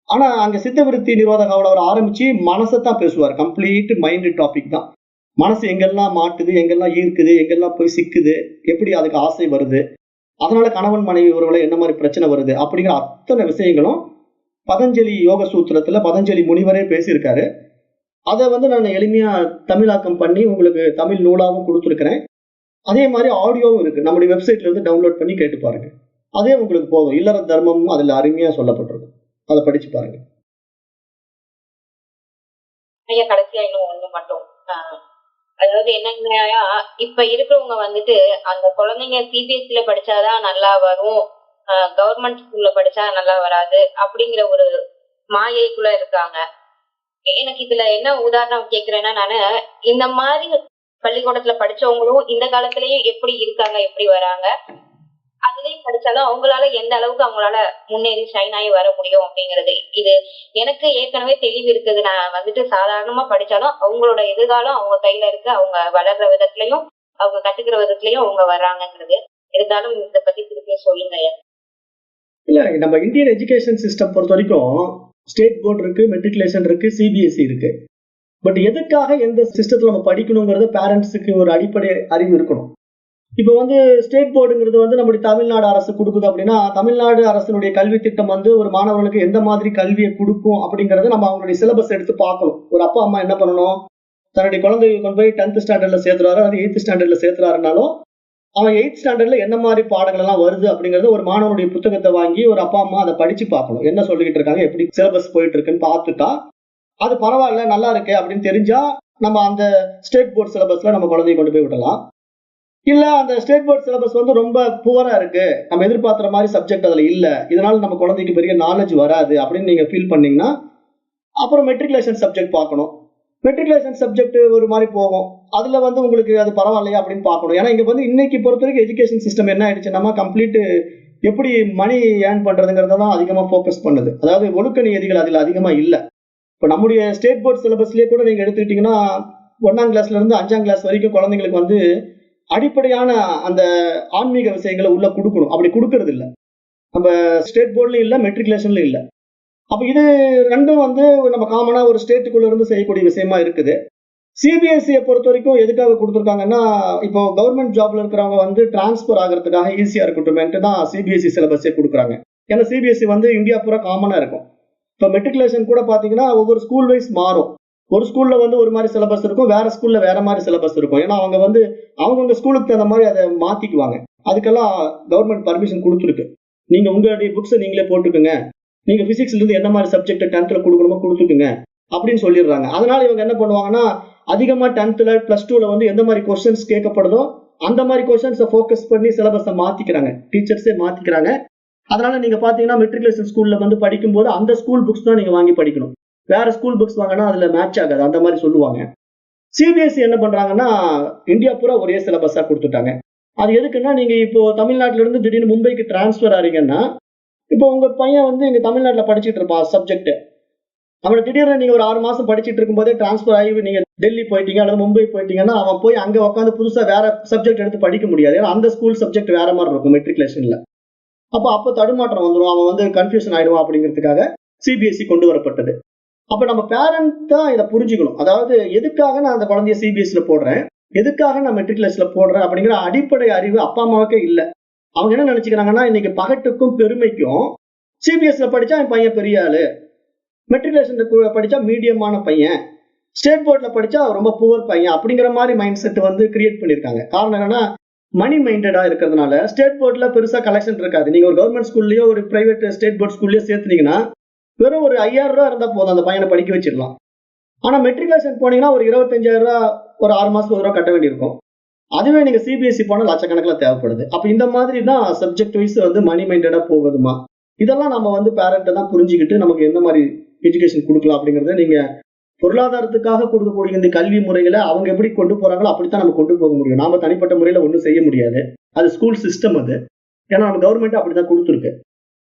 ஆனா அங்க சித்த விருத்தி நிரோதகாவில் அவர் ஆரம்பிச்சு மனசைத்தான் பேசுவார். கம்ப்ளீட் மைண்ட் டாபிக் தான். மனசு எங்கெல்லாம் மாட்டுது, எங்கெல்லாம் ஈர்க்குது, எங்கெல்லாம் போய் சிக்குது, எப்படி அதுக்கு ஆசை வருது, அதனால கணவன் மனைவி உறவுல என்ன மாதிரி பிரச்சனை வருது அப்படிங்கிற அத்தனை விஷயங்களும் பதஞ்சலி யோக சூத்திரத்துல பதஞ்சலி முனிவரே பேசியிருக்காரு. அதை வந்து நான் எளிமையா தமிழாக்கம் பண்ணி உங்களுக்கு தமிழ் நூலாவும் கொடுத்துருக்கிறேன். அதே மாதிரி ஆடியோவும் இருக்கு. நம்முடைய வெப்சைட்ல இருந்து டவுன்லோட் பண்ணி கேட்டு பாருங்க. அதே உங்களுக்கு போதும். இல்லற தர்மமும் அதுல அருமையா சொல்லப்பட்டிருக்கும். அதை படிச்சு பாருங்க. ஐயா கடைசியா இன்னும் ஒண்ணு மட்டும். அதாவது என்னன்னா, இப்ப இருக்கிறவங்க வந்துட்டு அந்த குழந்தைங்க சிபிஎஸ்சில படிச்சாதான் நல்லா வரும், கவர்மெண்ட் ஸ்கூல்ல படிச்சா நல்லா வராது அப்படிங்கிற ஒரு மாயைக்குள்ள இருக்காங்க. எனக்கு இதுல என்ன உதாரணம் கேக்குறேன்னா, நானு இந்த மாதிரி பள்ளிக்கூடத்துல படிச்சவங்களும் இந்த காலத்திலயும் எப்படி இருக்காங்க, எப்படி வராங்க, அதுலயும் படிச்சாலும் அவங்களால எந்த அளவுக்கு அவங்களால முன்னேறி ஷைன் ஆகி வர முடியும் அப்படிங்கிறது இது எனக்கு ஏற்கனவே தெளிவு இருக்குது. நான் வந்துட்டு சாதாரணமா படிச்சாலும் அவங்களோட எதிர்காலம் அவங்க கையில இருக்கு. அவங்க வளர்ற விதத்துலயும் அவங்க கத்துக்கிற விதத்துலயும் அவங்க வர்றாங்கன்றது. இருந்தாலும் இத பத்தி திருப்பி சொல்லுங்க. இல்ல, நம்ம இந்தியன் எஜுகேஷன் சிஸ்டம் பொறுத்த வரைக்கும் ஸ்டேட் போர்டு இருக்கு, மெட்ரிகுலேஷன் இருக்கு, சிபிஎஸ்இ இருக்கு. பட் எதுக்காக எந்த சிஸ்டத்துல நம்ம படிக்கணுங்கிறது பேரண்ட்ஸுக்கு ஒரு அடிப்படை அறிவு இருக்கணும். இப்போ வந்து ஸ்டேட் போர்டுங்கிறது வந்து நம்முடைய தமிழ்நாடு அரசு கொடுக்குது அப்படின்னா, தமிழ்நாடு அரசினுடைய கல்வி திட்டம் வந்து ஒரு மாணவர்களுக்கு எந்த மாதிரி கல்வியை கொடுக்கும் அப்படிங்கறத நம்ம அவங்களுடைய சிலபஸ் எடுத்து பார்க்கணும். ஒரு அப்பா அம்மா என்ன பண்ணணும், தன்னுடைய குழந்தையை கொண்டு போய் 10th ஸ்டாண்டர்ட்ல சேர்த்துறாரு, அது 8th ஸ்டாண்டர்ட்ல சேர்த்துறாருனாலும் அவன் 8th ஸ்டாண்டர்ட்ல என்ன மாதிரி பாடங்கள் எல்லாம் வருது அப்படிங்கறது ஒரு மாணவனுடைய புத்தகத்தை வாங்கி ஒரு அப்பா அம்மா அதை படிச்சு பார்க்கணும். என்ன சொல்லிட்டு இருக்காங்க, எப்படி சிலபஸ் போயிட்டு இருக்குன்னு பார்த்துட்டா அது பரவாயில்ல, நல்லா இருக்கு அப்படின்னு தெரிஞ்சா நம்ம அந்த ஸ்டேட் போர்ட் சிலபஸ்ல நம்ம குழந்தைய கொண்டு போய் விடலாம். இல்ல அந்த ஸ்டேட் போர்ட் சிலபஸ் வந்து ரொம்ப புவரா இருக்கு, நம்ம எதிர்பார்க்கிற மாதிரி சப்ஜெக்ட் அதுல இல்ல, இதனால நம்ம குழந்தைக்கு பெரிய நாலேஜ் வராது அப்படின்னு நீங்க ஃபீல் பண்ணீங்கன்னா அப்புறம் மெட்ரிகுலேஷன் சப்ஜெக்ட் பார்க்கணும். மெட்ரிகுலேஷன் சப்ஜெக்ட் ஒரு மாதிரி போகும், அதுல வந்து உங்களுக்கு அது பரவாயில்லையா அப்படின்னு பார்க்கணும். ஏன்னா இங்க வந்து இன்னைக்கு பொறுத்த வரைக்கும் எஜுகேஷன் சிஸ்டம் என்ன ஆயிடுச்சு, நம்ம கம்ப்ளீட் எப்படி மணி ஏர்ன் பண்றதுங்கிறத தான் அதிகமா ஃபோக்கஸ் பண்ணுது. அதாவது ஒழுக்க நியதிகள் அதுல அதிகமா இல்ல. இப்போ நம்முடைய ஸ்டேட் போர்ட் சிலபஸ்லயே கூட நீங்க எடுத்துக்கிட்டீங்கன்னா 1ஆம் கிளாஸ்ல இருந்து 5ஆம் கிளாஸ் வரைக்கும் குழந்தைங்களுக்கு வந்து அடிப்படையான அந்த ஆன்மீக விஷயங்களை உள்ள கொடுக்கணும். அப்படி கொடுக்கறது இல்லை நம்ம ஸ்டேட் போர்ட்லயும் இல்ல, மெட்ரிகுலேஷன்லயும் இல்ல. அப்ப இது ரெண்டும் வந்து நம்ம காமனா ஒரு ஸ்டேட்டுக்குள்ள இருந்து செய்யக்கூடிய விஷயமா இருக்குது. சிபிஎஸ்சியை பொறுத்த வரைக்கும் எதுக்காக கொடுத்துருக்காங்கன்னா, இப்போ கவர்மெண்ட் ஜாப்ல இருக்கிறவங்க வந்து டிரான்ஸ்பர் ஆகிறதுக்காக ஈஸியா இருக்கட்டும் தான் சிபிஎஸ்சி சிலபஸே கொடுக்குறாங்க. ஏன்னா சிபிஎஸ்சி வந்து இந்தியா பூரா காமனா இருக்கும். இப்போ மெட்ரிகுலேஷன் கூட பாத்தீங்கன்னா ஒவ்வொரு ஸ்கூல் வைஸ் மாறும். ஒரு ஸ்கூல்ல வந்து ஒரு மாதிரி சிலபஸ் இருக்கும், வேற ஸ்கூல்ல வேற மாதிரி சிலபஸ் இருக்கும். ஏன்னா அவங்க வந்து அவங்கவுங்க ஸ்கூலுக்கு தகுந்த மாதிரி அதை மாத்திக்குவாங்க. அதுக்கெல்லாம் கவர்மெண்ட் பர்மிஷன் கொடுத்துருக்கு. நீங்க உங்களுடைய புக்ஸை நீங்களே போட்டுக்குங்க, நீங்க பிசிக்ஸ்ல இருந்து என்ன மாதிரி சப்ஜெக்ட் 10th கொடுக்கணுமோ கொடுத்துக்குங்க அப்படின்னு சொல்லிடுறாங்க. அதனால இவங்க என்ன பண்ணுவாங்கன்னா, அதிகமா 10th +2 வந்து எந்த மாதிரி கொஸ்டின்ஸ் கேட்கப்படுதோ அந்த மாதிரி கொஸ்டின்ஸை ஃபோக்கஸ் பண்ணி சிலபஸை மாத்திக்கிறாங்க, டீச்சர்ஸே மாத்திக்கிறாங்க. அதனால நீங்க பாத்தீங்கன்னா மெட்ரிகுலேஷன் ஸ்கூல்ல வந்து படிக்கும்போது அந்த ஸ்கூல் புக்ஸ் தான் நீங்க வாங்கி படிக்கணும். வேற ஸ்கூல் புக்ஸ் வாங்கினா அதுல மேட்ச் ஆகாது, அந்த மாதிரி சொல்லுவாங்க. சிபிஎஸ்சி என்ன பண்றாங்கன்னா இந்தியா பூரா ஒரே சிலபஸா கொடுத்துட்டாங்க. அது எதுக்குன்னா, நீங்க இப்போ தமிழ்நாட்டுல இருந்து திடீர்னு மும்பைக்கு டிரான்ஸ்பர் ஆறீங்கன்னா, இப்போ உங்க பையன் வந்து இங்க தமிழ்நாட்டுல படிச்சுட்டு இருப்பான் சப்ஜெக்ட். அவனை திடீர்னு நீங்க ஒரு 6 மாசம் படிச்சுட்டு இருக்கும்போதே டிரான்ஸ்பர் ஆகி நீங்க டெல்லி போயிட்டீங்க அல்லது மும்பை போயிட்டீங்கன்னா, அவன் போய் அங்க உட்காந்து புதுசா வேற சப்ஜெக்ட் எடுத்து படிக்க முடியாது. ஏன்னா அந்த ஸ்கூல் சப்ஜெக்ட் வேற மாதிரி இருக்கும் மெட்ரிகுலேஷன்ல. அப்ப தடுமாற்றம் வந்துடும், அவன் வந்து கன்ஃபியூஷன் ஆயிடுவான். அப்படிங்கிறதுக்காக சிபிஎஸ்சி கொண்டு வரப்பட்டது. அப்ப நம்ம பேரண்ட் தான் இதை புரிஞ்சுக்கணும். அதாவது எதுக்காக நான் அந்த குழந்தைய சிபிஎஸ்சில போடுறேன், எதுக்காக நான் மெட்ரிகுலேஷன்ல போடுறேன் அப்படிங்கிற அடிப்படை அறிவு அப்பா அம்மாவுக்கே இல்லை. அவங்க என்ன நினைச்சுக்கிறாங்கன்னா, இன்னைக்கு பகட்டுக்கும் பெருமைக்கும் சிபிஎஸ்சில படிச்சா என் பையன் பெரிய ஆளு, மெட்ரிகுலேஷன்ல படிச்சா மீடியமான பையன், ஸ்டேட் போர்ட்ல படிச்சா ரொம்ப புவர் பையன் அப்படிங்கிற மாதிரி மைண்ட் செட் வந்து கிரியேட் பண்ணிருக்காங்க. காரணம் என்னன்னா, மணி மைண்டடா இருக்கிறதுனால ஸ்டேட் போர்ட்ல பெருசா கலெக்ஷன் இருக்காது. நீங்க ஒரு கவர்மெண்ட் ஸ்கூல்லயோ ஒரு பிரைவேட் ஸ்டேட் போர்ட் ஸ்கூல்லயோ சேர்த்துனீங்கன்னா வெறும் ஒரு 5000 ரூபாய் இருந்தா போதும், அந்த பையனை படிக்க வச்சிடலாம். ஆனா மெட்ரிகுலேஷன் போனீங்கன்னா ஒரு 25,000 ரூபாய் ஒரு 6 மாசத்துக்கு ஒரு ரூபா கட்ட வேண்டியிருக்கும். அதுவே நீங்க சிபிஎஸ்சி போனா லட்சக்கணக்கில் தேவைப்படுது. அப்ப இந்த மாதிரி தான் சப்ஜெக்ட் வைஸ் வந்து மணி மைண்டடா போகுதுமா. இதெல்லாம் நம்ம வந்து பேரண்ட் தான் புரிஞ்சுக்கிட்டு நமக்கு என்ன மாதிரி எஜுகேஷன் கொடுக்கலாம் அப்படிங்கறத, நீங்க பொருளாதாரத்துக்காக கொடுக்கக்கூடிய இந்த கல்வி முறைகளை அவங்க எப்படி கொண்டு போறாங்களோ அப்படித்தான் நம்ம கொண்டு போக முடியும். நாம தனிப்பட்ட முறையில ஒன்றும் செய்ய முடியாது. அது ஸ்கூல் சிஸ்டம் அது. ஏன்னா நம்ம கவர்மெண்ட் அப்படித்தான் கொடுத்துருக்கு.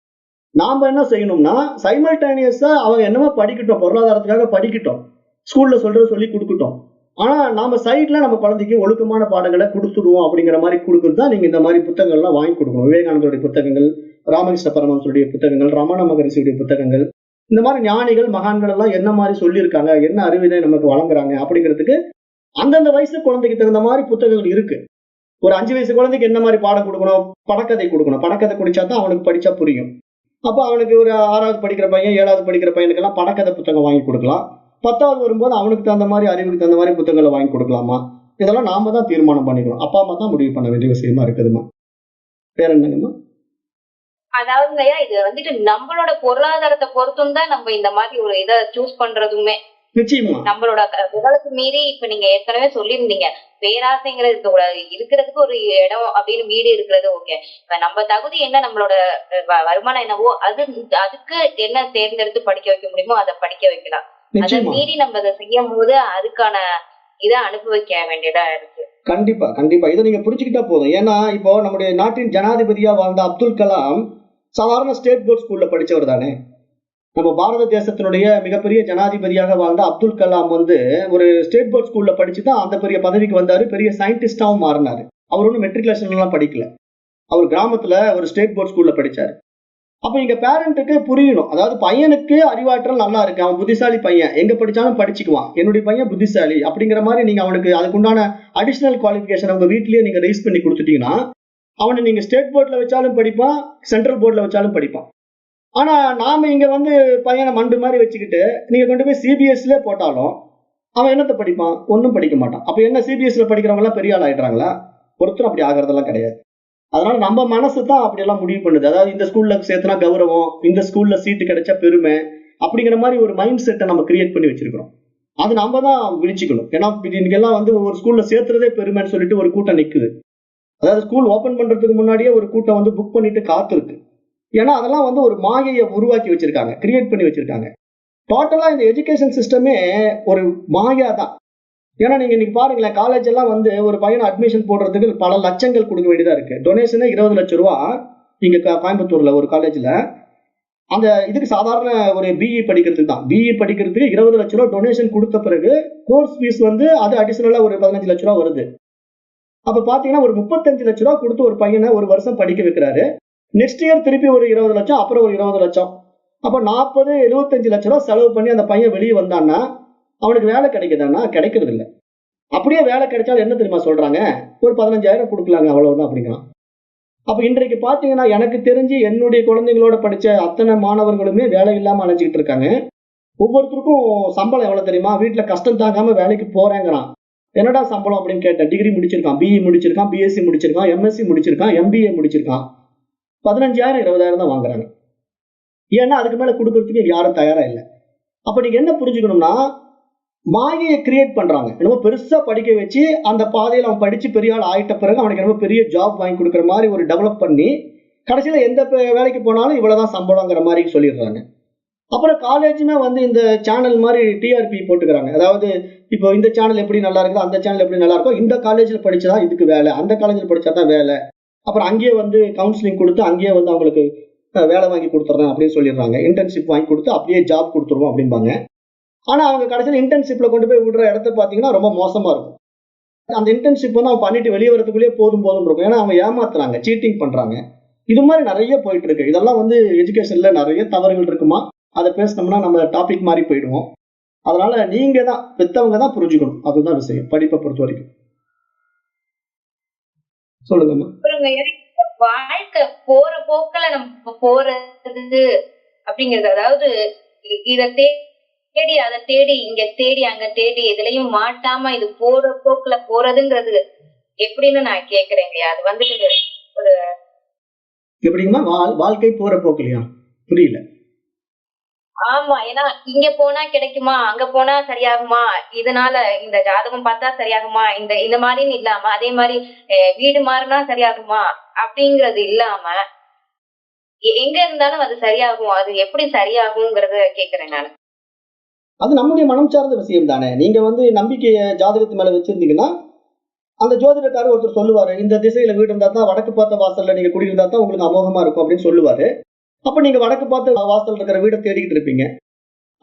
நாம என்ன செய்யணும்னா, சைமல்டேனியஸா அவங்க என்னமோ படிக்கட்டும், பொருளாதாரத்துக்காக படிக்கட்டும், ஸ்கூல்ல சொல்றது சொல்லி கொடுக்கட்டும். ஆனா நாம சைட்ல நம்ம குழந்தைக்கு ஒழுக்கமான பாடங்களை கொடுத்துடுவோம் அப்படிங்கிற மாதிரி கொடுக்குறது தான் நீங்க இந்த மாதிரி புத்தகங்கள்லாம் வாங்கி கொடுக்கணும். விவேகானந்தருடைய புத்தகங்கள், ராமகிருஷ்ண பரமஹம்சருடைய புத்தகங்கள், ரமண மகரிஷியுடைய புத்தகங்கள், இந்த மாதிரி ஞானிகள் மகான்கள் எல்லாம் என்ன மாதிரி சொல்லியிருக்காங்க, என்ன அறிவினை நமக்கு வழங்குறாங்க அப்படிங்கிறதுக்கு அந்தந்த வயசு குழந்தைக்கு தகுந்த மாதிரி புத்தகங்கள் இருக்கு. ஒரு 5 வயசு குழந்தைக்கு என்ன மாதிரி பாடம் கொடுக்கணும், படக்கதை கொடுக்கணும். படக்கதை குடிச்சா தான் அவனுக்கு படிச்சா புரியும். அப்ப அவனுக்கு ஒரு 6வது படிக்கிற பையன், 7வது படிக்கிற பையனுக்கெல்லாம் படக்கதை புத்தகம் வாங்கி கொடுக்கலாம். 10வது வரும்போது அவனுக்கு தகுந்த மாதிரி, அறிவுக்கு தகுந்த மாதிரி புத்தகங்களை வாங்கி கொடுக்கலாமா? இதெல்லாம் நாம தான் தீர்மானம் பண்ணிக்கணும். அப்பா அம்மா தான் முடிவு பண்ண வேண்டிய விஷயமா இருக்குதுமா. வேற என்னங்கம்மா? அதாவதுங்கய்யா, இது வந்துட்டு நம்மளோட பொருளாதாரத்தை பொறுத்தும் தான் நம்ம இந்த மாதிரி ஒரு இதை சூஸ் பண்றதுமே. நிச்சயமா நம்மளோட விரலுக்கு மீறி இப்ப நீங்க ஏற்கனவே சொல்லியிருந்தீங்க, பேராசைங்கிறது இருக்கக்கூடாது, இருக்கிறதுக்கு ஒரு இடம் அப்படின்னு வீடு இருக்கிறது ஓகே. இப்ப நம்ம தகுதி என்ன, நம்மளோட வருமானம் என்னவோ அதுக்கு என்ன தேர்ந்தெடுத்து படிக்க வைக்க முடியுமோ அதை படிக்க வைக்கலாம். அதை மீறி நம்ம அதை செய்யும் போது அதுக்கான இதை அனுபவிக்க வேண்டியதா இருக்கு. கண்டிப்பா கண்டிப்பா இதை நீங்க புரிஞ்சுக்கிட்டா போதும். ஏன்னா இப்போ நம்முடைய நாட்டின் ஜனாதிபதியா வாழ்ந்த அப்துல் கலாம் சாதாரண ஸ்டேட் போர்ட் ஸ்கூல்ல படிச்சவர் தானே. நம்ம பாரத தேசத்தினுடைய மிகப்பெரிய ஜனாதிபதியாக வாழ்ந்த அப்துல் கலாம் வந்து ஒரு ஸ்டேட் போர்ட் ஸ்கூல்ல படிச்சுதான் அந்த பெரிய பதவிக்கு வந்தாரு. பெரிய சயின்டிஸ்டாவும் மாறினாரு. அவர் ஒன்றும் மெட்ரிகுலேஷன் எல்லாம் படிக்கல. அவர் கிராமத்துல ஒரு ஸ்டேட் போர்ட் ஸ்கூல்ல படிச்சாரு. அப்ப இங்க பேரண்ட்டுக்கு புரியணும். அதாவது பையனுக்கு அறிவாற்றல் நல்லா இருக்கு, அவன் புத்திசாலி பையன், எங்க படிச்சாலும் படிச்சுக்குவான், என்னுடைய பையன் புத்திசாலி அப்படிங்கிற மாதிரி நீங்க அவனுக்கு அதுக்குண்டான அடிஷனல் குவாலிஃபிகேஷன் அவங்க வீட்லயே நீங்க ரைஸ் பண்ணி கொடுத்துட்டீங்கன்னா, அவனை நீங்க ஸ்டேட் போர்ட்ல வச்சாலும் படிப்பான், சென்ட்ரல் போர்ட்ல வச்சாலும் படிப்பான். ஆனா நாம இங்க வந்து பையனை மண்டு மாதிரி வச்சுக்கிட்டு நீங்க கொண்டு போய் சிபிஎஸ்சிலே போட்டாலும் அவன் என்னத்தை படிப்பான்? ஒன்றும் படிக்க மாட்டான். அப்ப என்ன சிபிஎஸ்சில படிக்கிறவங்க எல்லாம் பெரிய ஆள் ஆயிடுறாங்களா? ஒருத்தரும் அப்படி ஆகிறதெல்லாம் கிடையாது. அதனால நம்ம மனசு தான் அப்படியெல்லாம் முடிவு பண்ணுது. அதாவது இந்த ஸ்கூல்ல சேர்த்துனா கௌரவம், இந்த ஸ்கூல்ல சீட்டு கிடைச்சா பெருமை அப்படிங்கிற மாதிரி ஒரு மைண்ட் செட்டை நம்ம கிரியேட் பண்ணி வச்சிருக்கிறோம். அது நம்ம தான் விழிச்சுக்கணும். ஏன்னா இன்னைக்கெல்லாம் வந்து ஒரு ஸ்கூல்ல சேர்த்துறதே பெருமைன்னு சொல்லிட்டு ஒரு கூட்டம் நிக்குது. அதாவது ஸ்கூல் ஓபன் பண்றதுக்கு முன்னாடியே ஒரு கூட்டம் வந்து புக் பண்ணிட்டு காத்திருக்கு. ஏன்னா அதெல்லாம் வந்து ஒரு மாயையை உருவாக்கி வச்சிருக்காங்க, கிரியேட் பண்ணி வச்சிருக்காங்க. டோட்டலா இந்த எஜுகேஷன் சிஸ்டமே ஒரு மாயா தான். ஏன்னா நீங்க இன்னைக்கு பாருங்களேன், காலேஜ் எல்லாம் வந்து ஒரு பையனை அட்மிஷன் போடுறதுக்கு பல லட்சங்கள் கொடுக்க வேண்டியதா இருக்கு. டொனேஷனே 20 லட்சம் ரூபா. இங்க கோயம்புத்தூர்ல ஒரு காலேஜ்ல அந்த இதுக்கு சாதாரண ஒரு பிஇ படிக்கிறதுக்கு தான், பிஇ படிக்கிறதுக்கு 20 லட்சம் ரூபா டொனேஷன் கொடுத்த பிறகு கோர்ஸ் ஃபீஸ் வந்து அது அடிஷனலா ஒரு 15 லட்சம் ரூபா வருது. அப்ப பாத்தீங்கன்னா ஒரு 35 லட்சம் ரூபா கொடுத்து ஒரு பையனை ஒரு வருஷம் படிக்க வைக்கிறாரு. நெக்ஸ்ட் இயர் திருப்பி ஒரு 20 லட்சம், அப்புறம் ஒரு 20 லட்சம், அப்ப 40-75 லட்சம் ரூபா செலவு பண்ணி அந்த பையன் வெளியே வந்தான்னா அவனுக்கு வேலை கிடைக்குதான்னா கிடைக்கிறது இல்லை. அப்படியே வேலை கிடைச்சாலும் என்ன தெரியுமா சொல்றாங்க, ஒரு 15,000 கொடுக்கலாங்க அவ்வளவுதான் அப்படிங்கிறான். அப்ப இன்றைக்கு பாத்தீங்கன்னா எனக்கு தெரிஞ்சு என்னுடைய குழந்தைங்களோட படிச்ச அத்தனை மாணவர்களுமே வேலை இல்லாம அழைச்சிக்கிட்டு இருக்காங்க. ஒவ்வொருத்தருக்கும் சம்பளம் எவ்வளவு தெரியுமா? வீட்டுல கஷ்டம் தாங்காம வேலைக்கு போறேங்கிறான். என்னடா சம்பளம் அப்படின்னு கேட்டேன். டிகிரி முடிச்சிருக்கான், பிஇ முடிச்சிருக்கான், பிஎஸ்சி முடிச்சிருக்கான், எம்எஸ்சி முடிச்சிருக்கான், எம்பிஏ முடிச்சிருக்கான். 15,000 20,000 தான் வாங்குறாங்க. ஏன்னா அதுக்கு மேல கொடுக்கறதுக்கு யாரும் தயாரா இல்லை. அப்ப நீங்க என்ன புரிஞ்சுக்கணும்னா, மாயையை கிரியேட் பண்றாங்க. என்னமோ பெருசா படிக்க வச்சு அந்த பாதையில அவன் படிச்சு பெரிய ஆள் ஆயிட்ட பிறகு அவனுக்கு என்னமோ பெரிய ஜாப் வாங்கி கொடுக்குற மாதிரி ஒரு டெவலப் பண்ணி கடைசியில எந்த வேலைக்கு போனாலும் இவ்வளவுதான் சம்பளங்கிற மாதிரி சொல்லிடுறாங்க. அப்புறம் காலேஜுமே வந்து இந்த சேனல் மாதிரி டிஆர்பி போட்டுக்கிறாங்க. அதாவது இப்போ இந்த சேனல் எப்படி நல்லா இருக்குதோ அந்த சேனல் எப்படி நல்லா இருக்கோ, இந்த காலேஜில் படிச்சதா இதுக்கு வேலை, அந்த காலேஜில் படிச்சா தான் வேலை. அப்புறம் அங்கேயே வந்து கவுன்சிலிங் கொடுத்து அங்கேயே வந்து அவங்களுக்கு வேலை வாங்கி கொடுத்துட்றேன் அப்படின்னு சொல்லிடுறாங்க. இன்டர்ன்ஷிப் வாங்கி கொடுத்து அப்படியே ஜாப் கொடுத்துருவோம் அப்படிம்பாங்க. ஆனால் அவங்க கடைசியில் இன்டர்ன்ஷிப்பில் கொண்டு போய் விடுற இடத்த பார்த்தீங்கன்னா ரொம்ப மோசமாக இருக்கும். அந்த இன்டர்ன்ஷிப் வந்து அவங்க பண்ணிட்டு வெளியே வரதுக்குள்ளேயே போதும் இருக்கும். ஏன்னா அவங்க ஏமாத்துறாங்க, சீட்டிங் பண்ணுறாங்க. இது மாதிரி நிறைய போயிட்டு இருக்கு. இதெல்லாம் வந்து எஜுகேஷன்ல நிறைய தவறுகள் இருக்குமா, அதை பேசினோம்னா நம்ம டாபிக் மாதிரி போயிடுவோம். அதனால நீங்க தான் பெத்தவங்க தான் புரிஞ்சுக்கணும். அதுதான் விஷயம் படிப்பை பொறுத்த வரைக்கும். சொல்லுங்கம்மா. வாழ்க்கை போற போக்குல நம்ம போறது அப்படிங்கிறது, அதாவது இத தேடி அதை தேடி இங்க தேடி அங்க தேடி எதுலயும் மாட்டாம இது போற போக்குல போறதுங்கிறது எப்படின்னு நான் கேக்குறேங்க. அது வந்து ஒரு எப்படிங்கம்மா வாழ்க்கை போற போக்குலையா? புரியல. ஆமா, ஏன்னா இங்க போனா கிடைக்குமா, அங்க போனா சரியாகுமா, இதனால இந்த ஜாதகம் பார்த்தா சரியாகுமா, இந்த மாதிரின்னு இல்லாம அதே மாதிரி வீடு மாறினா சரியாகுமா அப்படிங்கறது இல்லாம எங்க இருந்தாலும் அது சரியாகும். அது எப்படி சரியாகுங்கிறத கேக்குறேன் நான். அது நம்முடைய மனம் சார்ந்த விஷயம் தானே. நீங்க வந்து நம்பிக்கைய ஜாதகத்து மேல வச்சிருந்தீங்கன்னா, அந்த ஜோதிடக்காரர் ஒருத்தர் சொல்லுவாரு, இந்த திசையில வீடு இருந்தா தான், வடக்கு பார்த்த வாசல்ல நீங்க குடியிருந்தா தான் உங்களுக்கு அமோகமா இருக்கும் அப்படின்னு சொல்லுவாரு. அப்ப நீங்க வடக்கு பார்த்து வாசல் இருக்கிற வீடை தேடிக்கிட்டு இருப்பீங்க.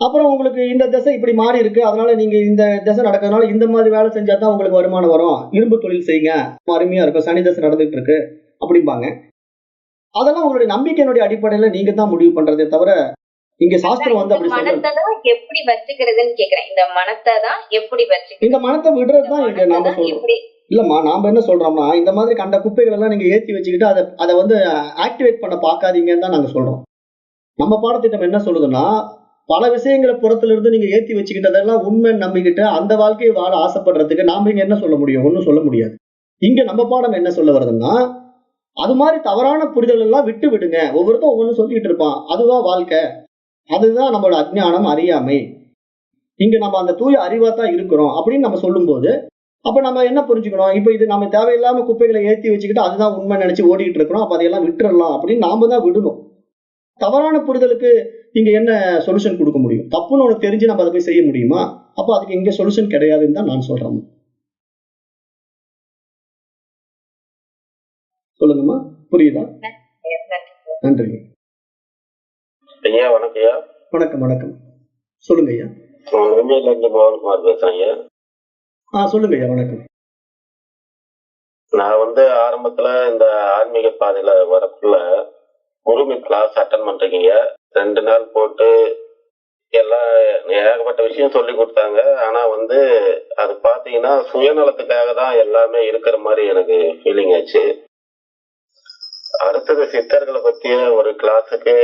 அப்புறம் உங்களுக்கு இந்த திசை இப்படி மாறி இருக்கு, அதனால நீங்க இந்த திசை நடக்கிறதுனால இந்த மாதிரி வேலை செஞ்சா தான் உங்களுக்கு வருமானம் வரும், இரும்பு தொழில் செய்யுங்க, அருமையா இருக்கும், சனி திசை நடந்துட்டு இருக்கு அப்படிம்பாங்க. அதெல்லாம் உங்களுடைய நம்பிக்கையினுடைய அடிப்படையில நீங்க தான் முடிவு பண்றதே தவிர, இங்க சாஸ்திரம் வந்து அப்படி சொல்றது. எப்படி வச்சுக்கிறதுன்னு கேக்குறேன். இந்த மனத்தை தான் எப்படி வச்சுக்கிறது, இந்த மனத்தை விடுறதுதான் இங்க நாம சொல்றோம். இல்லம்மா, நாம என்ன சொல்றோம்னா, இந்த மாதிரி கண்ட குப்பைகள் எல்லாம் நீங்க ஏத்தி வச்சுக்கிட்டு அதை வந்து ஆக்டிவேட் பண்ண பாக்காதீங்கன்னு தான் நாங்க சொல்றோம். நம்ம பாடத்திட்டம் என்ன சொல்லுதுன்னா, பல விஷயங்களை புறத்துல இருந்து நீங்க ஏத்தி வச்சுக்கிட்டதெல்லாம் உண்மை நம்பிக்கிட்டு அந்த வாழ்க்கையை வாழ ஆசைப்படுறதுக்கு நாம இங்க என்ன சொல்ல முடியும்? ஒன்னும் சொல்ல முடியாது. இங்க நம்ம பாடம் என்ன சொல்ல வருதுன்னா, அது மாதிரி தவறான புரிதல் எல்லாம் விட்டு விடுங்க. ஒவ்வொருத்தரும் ஒவ்வொன்னு சொல்லிட்டு இருப்பான், அதுதான் வாழ்க்கை, அதுதான் நம்மளோட அஜ்ஞானம், அறியாமை. இங்க நம்ம அந்த தூய அறிவா தான் இருக்கிறோம் அப்படின்னு நம்ம சொல்லும் போது, அப்ப நம்ம என்ன புரிஞ்சுக்கணும்? இப்ப இது நம்ம தேவையில்லாம குப்பைகளை ஏத்தி வச்சுக்கிட்டு அதுதான் உண்மை நினைச்சு ஓடிட்டு இருக்கிறோம். அப்ப அதையெல்லாம் விட்டுறலாம் அப்படின்னு நாம தான் விடணும். தவறான புரிதலுக்கு இங்க என்ன சொல்யூஷன் கொடுக்க முடியும்? தப்புன்னு உனக்கு தெரிஞ்சு நம்ம அதை போய் செய்ய முடியுமா? அப்ப அதுக்கு இங்க சொல்யூஷன் கிடையாதுன்னு தான் நான் சொல்றேன். சொல்லுங்கம்மா, புரியுதா? நன்றி ஐயா. வணக்கம் ஐயா. வணக்கம் வணக்கம். சொல்லுங்க ஐயா. மோகன்குமார் பேசுறேன் ஐயா. சொல்லுங்க ஐயா. வணக்கம். நான் வந்து ஆரம்பத்துல இந்த ஆன்மீக பாதையில வரக்குள்ள குருமி கிளாஸ் அட்டன் பண்றீங்க. 2 நாள் போட்டு எல்லாம் ஏகப்பட்ட விஷயம் சொல்லி கொடுத்தாங்க. ஆனா வந்து அது பாத்தீங்கன்னா சுயநலத்துக்காக தான் எல்லாமே இருக்கிற மாதிரி எனக்கு ஃபீலிங் ஆச்சு. அடுத்தது சித்தர்களை பத்திய ஒரு கிளாஸுக்கு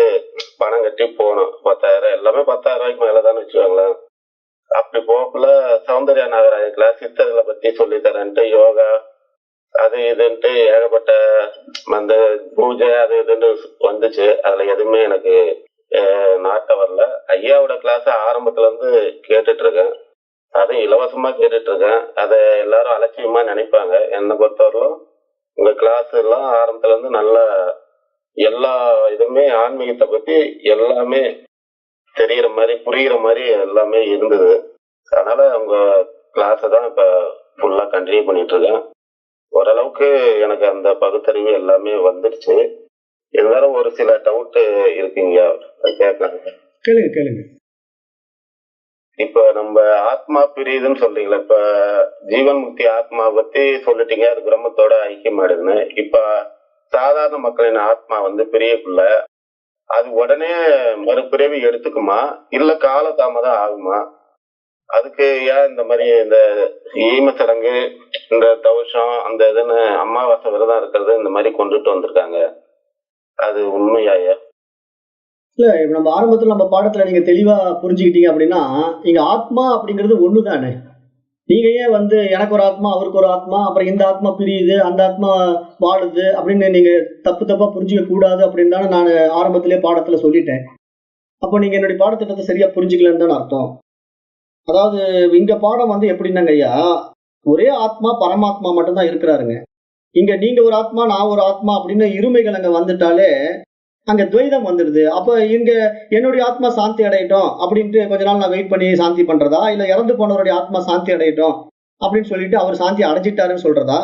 பணம் கட்டி போனோம். 10,000, எல்லாமே 10,000 ரூபாய்க்கு மேலதான் வச்சுக்கோங்களேன். அப்படி போக்குல சௌந்தர்யா நாகராஜ கிளாஸ் சித்தர்களை பத்தி சொல்லி தரேன்ட்டு யோகா அது இதுன்ட்டு ஏகப்பட்ட அந்த பூஜை அது இதுன்னு வந்துச்சு. அதுல எதுவுமே எனக்கு நாட்டம் வரல. ஐயாவோட கிளாஸ் ஆரம்பத்துல இருந்து கேட்டுட்டு இருக்கேன். அதுவும் இலவசமா கேட்டுட்டு இருக்கேன். அதை எல்லாரும் அலட்சியமா நினைப்பாங்க. என்னை பொறுத்தவரையிலும் உங்க கிளாஸ் எல்லாம் ஆரம்பத்துல இருந்து நல்லா எல்லா இதுவுமே ஆன்மீகத்தை பத்தி எல்லாமே தெரியற மாதிரி புரியுற மாதிரி எல்லாமே இருந்தது. அதனால உங்க கிளாஸை தான் இப்ப ஃபுல்லா கண்டினியூ பண்ணிட்டு இருக்கேன். ஓரளவுக்கு எனக்கு அந்த பகுத்தறிவு எல்லாமே வந்துடுச்சு. இருந்தாலும் ஒரு சில டவுட் இருக்குங்க, கேட்கலாங்க. கேளுங்க கேளுங்க. இப்ப நம்ம ஆத்மா பிரியுதுன்னு சொல்றீங்களா? இப்ப ஜீவன் முக்தி ஆத்மா பத்தி சொல்லிட்டீங்க, அது பிரம்மத்தோட ஐக்கியமாடுதுன்னு. இப்ப சாதாரண மக்களின் ஆத்மா வந்து பிரியக்குள்ள அது உடனே மறுபிறவி எடுத்துக்குமா இல்ல காலதாமதம் ஆகுமா? அதுக்கு ஏன் இந்த மாதிரி இந்த ஈம சடங்கு, இந்த தவசம், அந்த இதுன்னு அமாவாசை விரதம் இருக்கிறது இந்த மாதிரி கொண்டுட்டு வந்திருக்காங்க? அது உண்மையாயா? இல்ல, இப்ப நம்ம ஆரம்பத்துல நம்ம பாடத்துல நீங்க தெளிவா புரிஞ்சுக்கிட்டீங்க அப்படின்னா, இங்க ஆத்மா அப்படிங்கிறது ஒண்ணுதானே. நீங்க ஏன் வந்து எனக்கு ஒரு ஆத்மா அவருக்கு ஒரு ஆத்மா, அப்புறம் இந்த ஆத்மா பிரியுது அந்த ஆத்மா வாழுது அப்படின்னு நீங்க தப்பா புரிஞ்சுக்க கூடாது அப்படின்னு தானே நான் ஆரம்பத்திலேயே பாடத்துல சொல்லிட்டேன். அப்போ நீங்க என்னுடைய பாடத்திட்டத்தை சரியா புரிஞ்சுக்கலன்னு தானே அர்த்தம். அதாவது இங்க பாடம் வந்து எப்படின்னாங்க ஐயா, ஒரே ஆத்மா பரமாத்மா மட்டும்தான் இருக்கிறாருங்க. இங்க நீங்க ஒரு ஆத்மா நான் ஒரு ஆத்மா அப்படின்னு இருமைகள் அங்க வந்துட்டாலே அங்க துவைதம் வந்துடுது. அப்ப இங்க என்னுடைய ஆத்மா சாந்தி அடையட்டும் அப்படின்ட்டு கொஞ்ச நாள் நான் வெயிட் பண்ணி சாந்தி பண்றதா, இல்ல இறந்து போனவருடைய ஆத்மா சாந்தி அடையட்டும் அப்படின்னு சொல்லிட்டு அவர் சாந்தி அடைஞ்சிட்டாருன்னு சொல்றதா?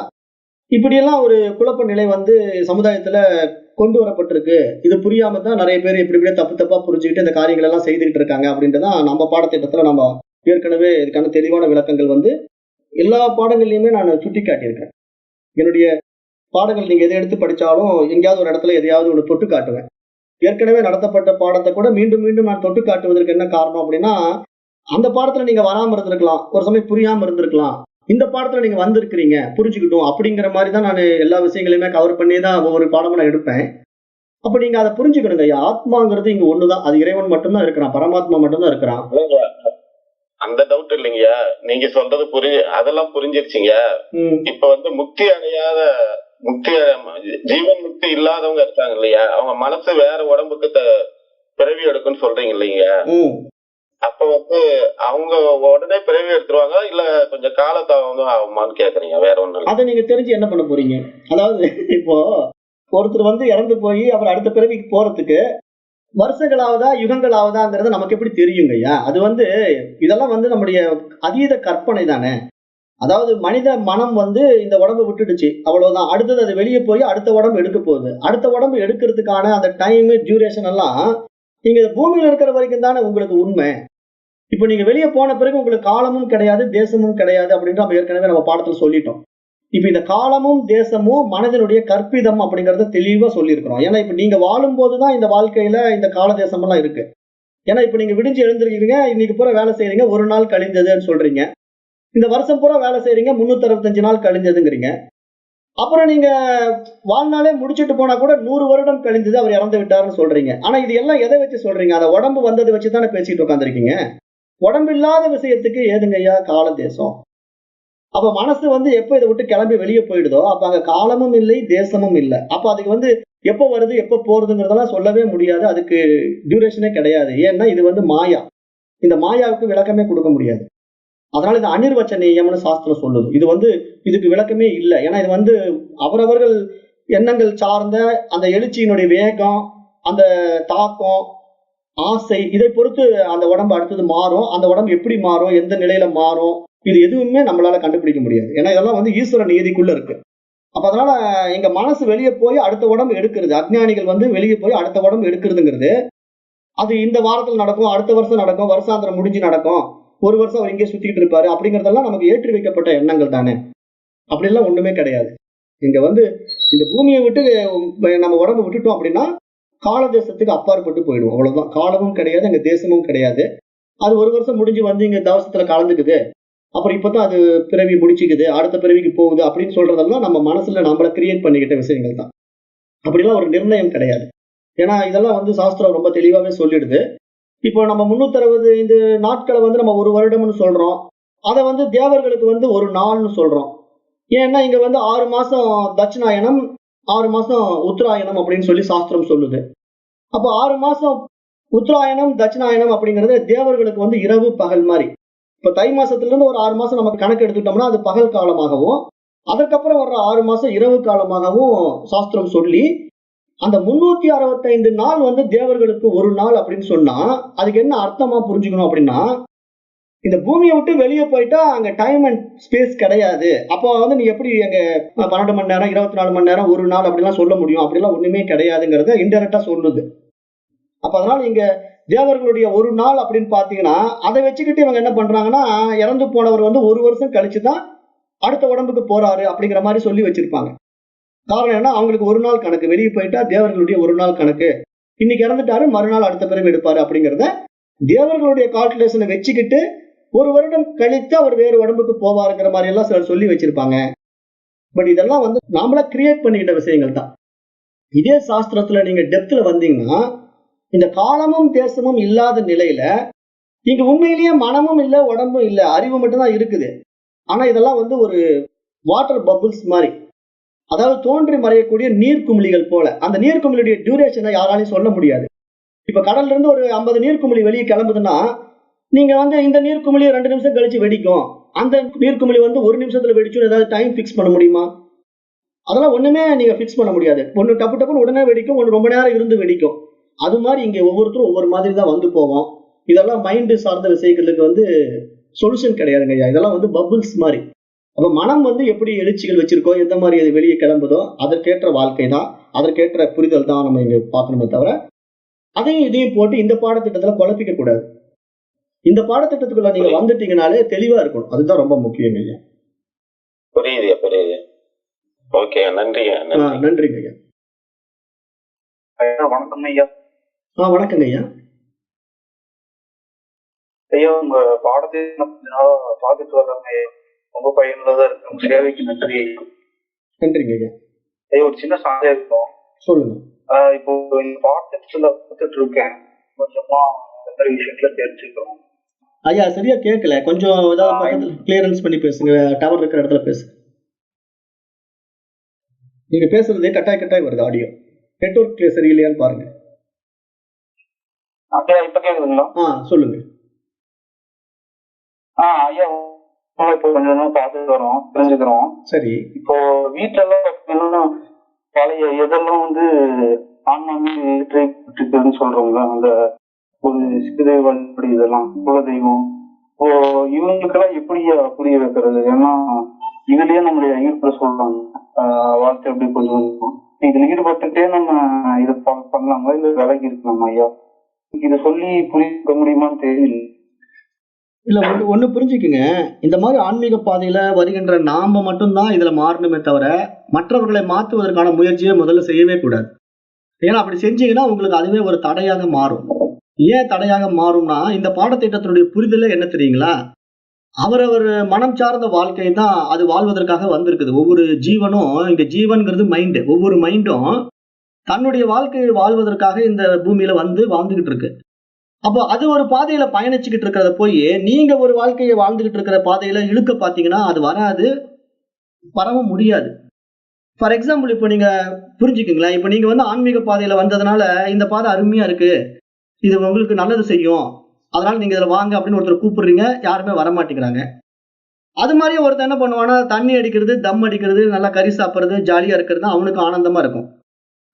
இப்படியெல்லாம் ஒரு குழப்ப நிலை வந்து சமுதாயத்துல கொண்டு வரப்பட்டிருக்கு. இது புரியாம தான் நிறைய பேர் இப்படி இப்படியே தப்பு தப்பா புரிஞ்சுக்கிட்டு இந்த காரியங்கள் எல்லாம் செய்துகிட்டு இருக்காங்க அப்படின்றதான் நம்ம பாடத்திட்டத்துல நம்ம ஏற்கனவே இதுக்கான தெளிவான விளக்கங்கள் வந்து எல்லா பாடங்கள்லயுமே நான் சுட்டி காட்டியிருக்கேன். என்னுடைய பாடங்கள் நீங்க எதை எடுத்து படிச்சாலும் எங்கேயாவது ஒரு இடத்துல எதையாவது ஒன்று தொட்டு காட்டுவேன். ஏற்கனவே நடத்தப்பட்ட பாடத்தை கூட மீண்டும் மீண்டும் நான் தொட்டு காட்டுவதற்கு என்ன காரணம் அப்படின்னா, அந்த பாடத்துல நீங்க வராம இருந்திருக்கலாம், ஒரு சமயம் புரியாம இருந்திருக்கலாம், இந்த பாடத்துல நீங்க வந்திருக்கிறீங்க புரிஞ்சுக்கிட்டோம் அப்படிங்கிற மாதிரி தான் நான் எல்லா விஷயங்களையுமே கவர் பண்ணி தான் ஒவ்வொரு பாடமும் நான் எடுப்பேன். அப்ப நீங்க அதை புரிஞ்சுக்கணுங்க. ஆத்மாங்கிறது இங்க ஒண்ணுதான், அது இறைவன் மட்டும்தான் இருக்கிறான், பரமாத்மா மட்டும்தான் இருக்கிறான். அந்த டவுட் இல்லைங்கய்யா, நீங்க சொல்றது அதெல்லாம் புரிஞ்சிருச்சுங்க. இப்ப வந்து முக்தி அடையாத ஜீவன் முக்தி இல்லாதவங்க இருக்காங்க இல்லையா, அவங்க மனசு வேற உடம்புக்கு பிறவி எடுக்குன்னு சொல்றீங்க இல்லைங்க. அப்ப வந்து அவங்க உடனே பிறவி எடுத்துருவாங்க இல்ல கொஞ்சம் காலத்தாமதம் ஆகுமான்னு கேக்குறீங்க, வேற ஒண்ணு. அதை நீங்க தெரிஞ்சு என்ன பண்ண போறீங்க? அதாவது இப்போ ஒருத்தர் வந்து இறந்து போய் அவர் அடுத்த பிறவிக்கு போறதுக்கு வருஷங்களாவதா யுகங்களாவதாங்கிறது நமக்கு எப்படி தெரியுங்கய்யா? அது வந்து இதெல்லாம் வந்து நம்முடைய அதீத கற்பனை தானே. அதாவது மனித மனம் வந்து இந்த உடம்பு விட்டுடுச்சு, அவ்வளவுதான். அடுத்தது அது வெளியே போய் அடுத்த உடம்பு எடுக்க போகுது. அடுத்த உடம்பு எடுக்கிறதுக்கான அந்த டைம் டியூரேஷன் எல்லாம் நீங்க பூமியில இருக்கிற வரைக்கும் தானே உங்களுக்கு உண்மை. இப்ப நீங்க வெளியே போன பிறகு உங்களுக்கு காலமும் கிடையாது, தேசமும் கிடையாது அப்படின்ற நம்ம ஏற்கனவே நம்ம பாடத்துல சொல்லிட்டோம். இப்ப இந்த காலமும் தேசமும் மனதினுடைய கற்பிதம் அப்படிங்கறத தெளிவா சொல்லியிருக்கிறோம். ஏன்னா இப்ப நீங்க வாழும் போதுதான் இந்த வாழ்க்கையில இந்த கால தேசம் எல்லாம் இருக்கு. ஏன்னா இப்ப நீங்க விடிஞ்சு எழுந்திருக்கீங்க, இன்னைக்கு பூரா வேலை செய்யறீங்க, ஒரு நாள் கழிந்ததுன்னு சொல்றீங்க. இந்த வருஷம் பூரா வேலை செய்யறீங்க, 365 நாள் கழிஞ்சதுங்கிறீங்க. அப்புறம் நீங்க வாழ்நாளே முடிச்சுட்டு போனா கூட 100 வருடம் கழிந்தது, அவர் இறந்து விட்டாருன்னு சொல்றீங்க. ஆனா இது எல்லாம் எதை வச்சு சொல்றீங்க? அந்த உடம்பு வந்ததை வச்சுதானே பேசிட்டு உட்காந்துருக்கீங்க. உடம்பு இல்லாத விஷயத்துக்கு ஏதுங்க ஐயா கால தேசம்? அப்ப மனசு வந்து எப்ப இதை விட்டு கிளம்பி வெளியே போயிடுதோ அப்ப அங்க காலமும் இல்லை, தேசமும் இல்லை. அப்ப அதுக்கு வந்து எப்ப வருது எப்ப போறதுங்கிறதெல்லாம் சொல்லவே முடியாது, அதுக்கு டியூரேஷனே கிடையாது. ஏன்னா இது வந்து மாயா. இந்த மாயாவுக்கு விளக்கமே கொடுக்க முடியாது. அதனால இது அனிர்வச்சனீயம்னு சாஸ்திரம் சொல்லுது. இது வந்து இதுக்கு விளக்கமே இல்லை. ஏன்னா இது வந்து அவரவர்கள் எண்ணங்கள் சார்ந்த அந்த எழுச்சியினுடைய வேகம், அந்த தாக்கம், ஆசை, இதை பொறுத்து அந்த உடம்பு அடுத்தது மாறும். அந்த உடம்பு எப்படி மாறும், எந்த நிலையில மாறும், இது எதுவுமே நம்மளால கண்டுபிடிக்க முடியாது. ஏன்னா இதெல்லாம் வந்து ஈஸ்வர நியதிக்குள்ள இருக்கு. அப்ப அதனால எங்க மனசு வெளியே போய் அடுத்த உடம்பு எடுக்கிறது, அஜ்ஞானிகள் வந்து வெளியே போய் அடுத்த உடம்பு எடுக்கிறதுங்கிறது அது இந்த வாரத்தில் நடக்கும், அடுத்த வருஷம் நடக்கும், வருஷாந்திரம் முடிஞ்சு நடக்கும், ஒரு வருஷம் அவர் இங்கே சுத்திக்கிட்டு இருப்பாரு அப்படிங்கறதெல்லாம் நமக்கு ஏற்றி வைக்கப்பட்ட எண்ணங்கள் தானே. அப்படிலாம் ஒண்ணுமே கிடையாது. இங்க வந்து இந்த பூமியை விட்டு நம்ம உடம்பு விட்டுட்டோம் அப்படின்னா கால தேசத்துக்கு அப்பாற்பட்டு போயிடும், அவ்வளவுதான். காலமும் கிடையாது, அங்க தேசமும் கிடையாது. அது ஒரு வருஷம் முடிஞ்சு வந்து இங்க தவசத்துல கலந்துக்குது, அப்புறம் இப்பதான் அது பிறவி முடிச்சுக்குது, அடுத்த பிறவிக்கு போகுது அப்படின்னு சொல்றதெல்லாம் நம்ம மனசுல நம்மள கிரியேட் பண்ணிக்கிட்ட விஷயங்கள் தான். அப்படிலாம் ஒரு நிர்ணயம் கிடையாது. ஏன்னா இதெல்லாம் வந்து சாஸ்திரம் ரொம்ப தெளிவாவே சொல்லிடுது. இப்போ நம்ம 365 நாட்களை வந்து நம்ம ஒரு வருடம்னு சொல்றோம், அதை வந்து தேவர்களுக்கு வந்து ஒரு நாள்னு சொல்றோம். ஏன்னா இங்க வந்து 6 மாசம் தட்சிணாயனம், 6 மாசம் உத்தராயணம் அப்படின்னு சொல்லி சாஸ்திரம் சொல்லுது. அப்போ 6 மாசம் உத்தராயணம் தட்சிணாயனம் அப்படிங்கிறது தேவர்களுக்கு வந்து இரவு பகல் மாதிரி. இப்ப தை மாசத்துல இருந்து ஒரு 6 மாசம் நமக்கு கணக்கு எடுத்துட்டோம்னா அது பகல் காலமாகவும், அதற்கப்புறம் வர்ற 6 மாசம் இரவு காலமாகவும் சாஸ்திரம் சொல்லி அந்த 365 நாள் வந்து தேவர்களுக்கு ஒரு நாள் அப்படின்னு சொன்னா அதுக்கு என்ன அர்த்தமா புரிஞ்சுக்கணும் அப்படின்னா, இந்த பூமியை விட்டு வெளியே போயிட்டா அங்க டைம் அண்ட் ஸ்பேஸ் கிடையாது. அப்போ வந்து நீ எப்படி அங்க 12 மணி நேரம் 24 மணி நேரம் ஒரு நாள் அப்படிலாம் சொல்ல முடியும்? அப்படிலாம் ஒண்ணுமே கிடையாதுங்கிறத இன்டெரக்டா சொல்லுது. அப்ப அதனால இங்க தேவர்களுடைய ஒரு நாள் அப்படின்னு பாத்தீங்கன்னா அதை வச்சுக்கிட்டு இவங்க என்ன பண்றாங்கன்னா, இறந்து போனவர் வந்து ஒரு வருஷம் கழிச்சுதான் அடுத்த உடம்புக்கு போறாரு அப்படிங்கிற மாதிரி சொல்லி வச்சிருப்பாங்க. காரணம் என்ன? அவங்களுக்கு ஒரு நாள் கணக்கு, வெளியே போயிட்டா தேவர்களுடைய ஒரு நாள் கணக்கு, இன்னைக்கு இறந்துட்டாரு மறுநாள் அடுத்த பிறவி எடுப்பாரு அப்படிங்கிறத தேவர்களுடைய கால்குலேஷனை வச்சுக்கிட்டு ஒரு வருடம் கழித்து அவர் வேறு உடம்புக்கு போவாருங்கிற மாதிரி எல்லாம் சிலர் சொல்லி வச்சிருப்பாங்க. பட் இதெல்லாம் வந்து நாமளா கிரியேட் பண்ணிக்கிட்ட விஷயங்கள் தான். இதே சாஸ்திரத்துல நீங்க டெப்த்ல வந்தீங்கன்னா இந்த காலமும் தேசமும் இல்லாத நிலையில இங்க உண்மையிலேயே மனமும் இல்லை, உடம்பும் இல்லை, அறிவு மட்டும்தான் இருக்குது. ஆனா இதெல்லாம் வந்து ஒரு வாட்டர் பபிள்ஸ் மாதிரி, அதாவது தோன்றி மறையக்கூடிய நீர்க்குமிழிகள் போல. அந்த நீர்க்குமிழியுடைய டியூரேஷனை யாராலையும் சொல்ல முடியாது. இப்ப கடல்ல இருந்து ஒரு 50 நீர்க்குமிழி வெளியே கிளம்புதுன்னா நீங்க வந்து இந்த நீர்க்குமிழி 2 நிமிஷம் கழிச்சு வெடிக்கும், அந்த நீர்க்குமிழி வந்து 1 நிமிஷத்துல வெடிச்சும் ஏதாவது டைம் பிக்ஸ் பண்ண முடியுமா? அதெல்லாம் ஒண்ணுமே நீங்க ஃபிக்ஸ் பண்ண முடியாது. ஒண்ணு டப்பு டப்புன்னு உடனே வெடிக்கும், ஒண்ணு ரொம்ப நேரம் இருந்து வெடிக்கும். அது மாதிரி இங்க ஒவ்வொருத்தரும் ஒவ்வொரு மாதிரி தான் வந்து போவோம். இதெல்லாம் மைண்டு சார்ந்த விஷயங்களுக்கு வந்து சொல்யூஷன் கிடையாதுங்க ஐயா. இதெல்லாம் வந்து பபுள்ஸ் மாதிரி. அப்ப மனம் வந்து எப்படி எழுச்சிகள் வச்சிருக்கோ, எந்த மாதிரி அது வெளியே கிளம்புதோ அதற்கேற்ற வாழ்க்கை தான், அதற்கேற்ற புரிதல் தான் நம்ம இங்க பார்க்கணுமே தவிர அதையும் இதையும் போட்டு இந்த பாடத்திட்டத்துல குழப்பிக்க கூடாது. இந்த பாடத்திட்டத்துக்குள்ள நீங்க வந்துட்டீங்கனாலே தெளிவா இருக்கணும். அதுதான் ரொம்ப முக்கியம் ஐயா. புரியுது. ஓகே, நன்றிங்க. நன்றிங்க ஐயா. வணக்கம் ஐயா. வணக்கங்க ஐயா. ஐயா, உங்க பாடத்தை பார்த்துட்டு வர்றாங்க ஐயா. ரொம்ப பயனுள்ளதா இருக்கு. உங்க சேவைக்கு நன்றி ஐயா. நன்றிங்க ஐயா. ஐயா, ஒரு சின்ன சந்தேகம். சொல்லுங்க. இப்போ இந்த பாடத்திட்டத்துல பார்த்துட்டு இருக்கேன், கொஞ்சமா எந்த விஷயத்துல தெரிஞ்சுக்கிறோம். ஐயா சரியா கேட்கல, கொஞ்சம் ஏதாவது பக்கத்துல கிளியரன்ஸ் பண்ணி பேசுங்க, டவர் இருக்கிற இடத்துல பேசுங்க. நீங்க பேசுறதே கட்டாய் வருது ஆடியோ. நெட்வொர்க் சரியில்லையான்னு பாருங்க. ஐயா இப்ப கேக்குதுங்களா? சொல்லுங்க. ஐயா, இப்போ கொஞ்சமா பார்த்துட்டு வரோம், தெரிஞ்சுக்கிறோம். சரி. இப்போ வீட்டுல எல்லாம் பழைய எதெல்லாம் வந்து ஆன்மீகன்னு சொல்றோம்ல, அந்த ஒரு சிறு வழிபடி இதெல்லாம் குலதெய்வம், இப்போ இவங்களுக்கெல்லாம் எப்படி புரிய வைக்கிறது? ஏன்னா இதுலயே நம்மளுடைய ஈடுபட சொல்றாங்க, வாழ்க்கை எப்படி கொஞ்சம் இதுல ஈடுபட்டுட்டே நம்ம இதை பண்ணலாமா இல்ல விலகி இருக்கலாமா ஐயா? இதை சொல்லி புரிய முடியுமான்னு தெரியல. இல்ல, ஒண்ணு புரிஞ்சுக்குங்க. இந்த மாதிரி ஆன்மீக பாதையில வருகின்ற நாம மட்டும்தான் இதுல மாறணுமே தவிர மற்றவர்களை மாற்றுவதற்கான முயற்சியை முதல்ல செய்யவே கூடாது. ஏன்னா அப்படி செஞ்சீங்கன்னா உங்களுக்கு அதுவே ஒரு தடையாக மாறும். ஏன் தடையாக மாறும்னா, இந்த பாடத்திட்டத்தினுடைய புரிதல என்ன தெரியுங்களா, அவரவர் மனம் சார்ந்த வாழ்க்கை தான் அது வாழ்வதற்காக வந்திருக்குது. ஒவ்வொரு ஜீவனும், இங்க ஜீவன்கிறது மைண்டு, ஒவ்வொரு மைண்டும் தன்னுடைய வாழ்க்கையை வாழ்வதற்காக இந்த பூமியில வந்து வாழ்ந்துகிட்டு இருக்கு. அப்போ அது ஒரு பாதையில பயணிச்சுக்கிட்டு இருக்கிறத போய் நீங்க ஒரு வாழ்க்கையை வாழ்ந்துகிட்டு இருக்கிற பாதையில இழுக்க பாத்தீங்கன்னா அது வராது, வரவும் முடியாது. ஃபார் எக்ஸாம்பிள், இப்போ நீங்க புரிஞ்சுக்குங்களேன். இப்போ நீங்க வந்து ஆன்மீக பாதையில வந்ததுனால இந்த பாதை அருமையா இருக்கு, இது உங்களுக்கு நல்லது செய்யும், அதனால நீங்க இதுல வாங்க அப்படின்னு ஒருத்தர் கூப்பிடுறீங்க, யாருமே வரமாட்டேங்கிறாங்க. அது மாதிரியே ஒருத்தர் என்ன பண்ணுவானா, தண்ணி அடிக்கிறது, தம் அடிக்கிறது, நல்லா கறி சாப்பிட்றது, ஜாலியா இருக்கிறது அவனுக்கு ஆனந்தமா இருக்கும்.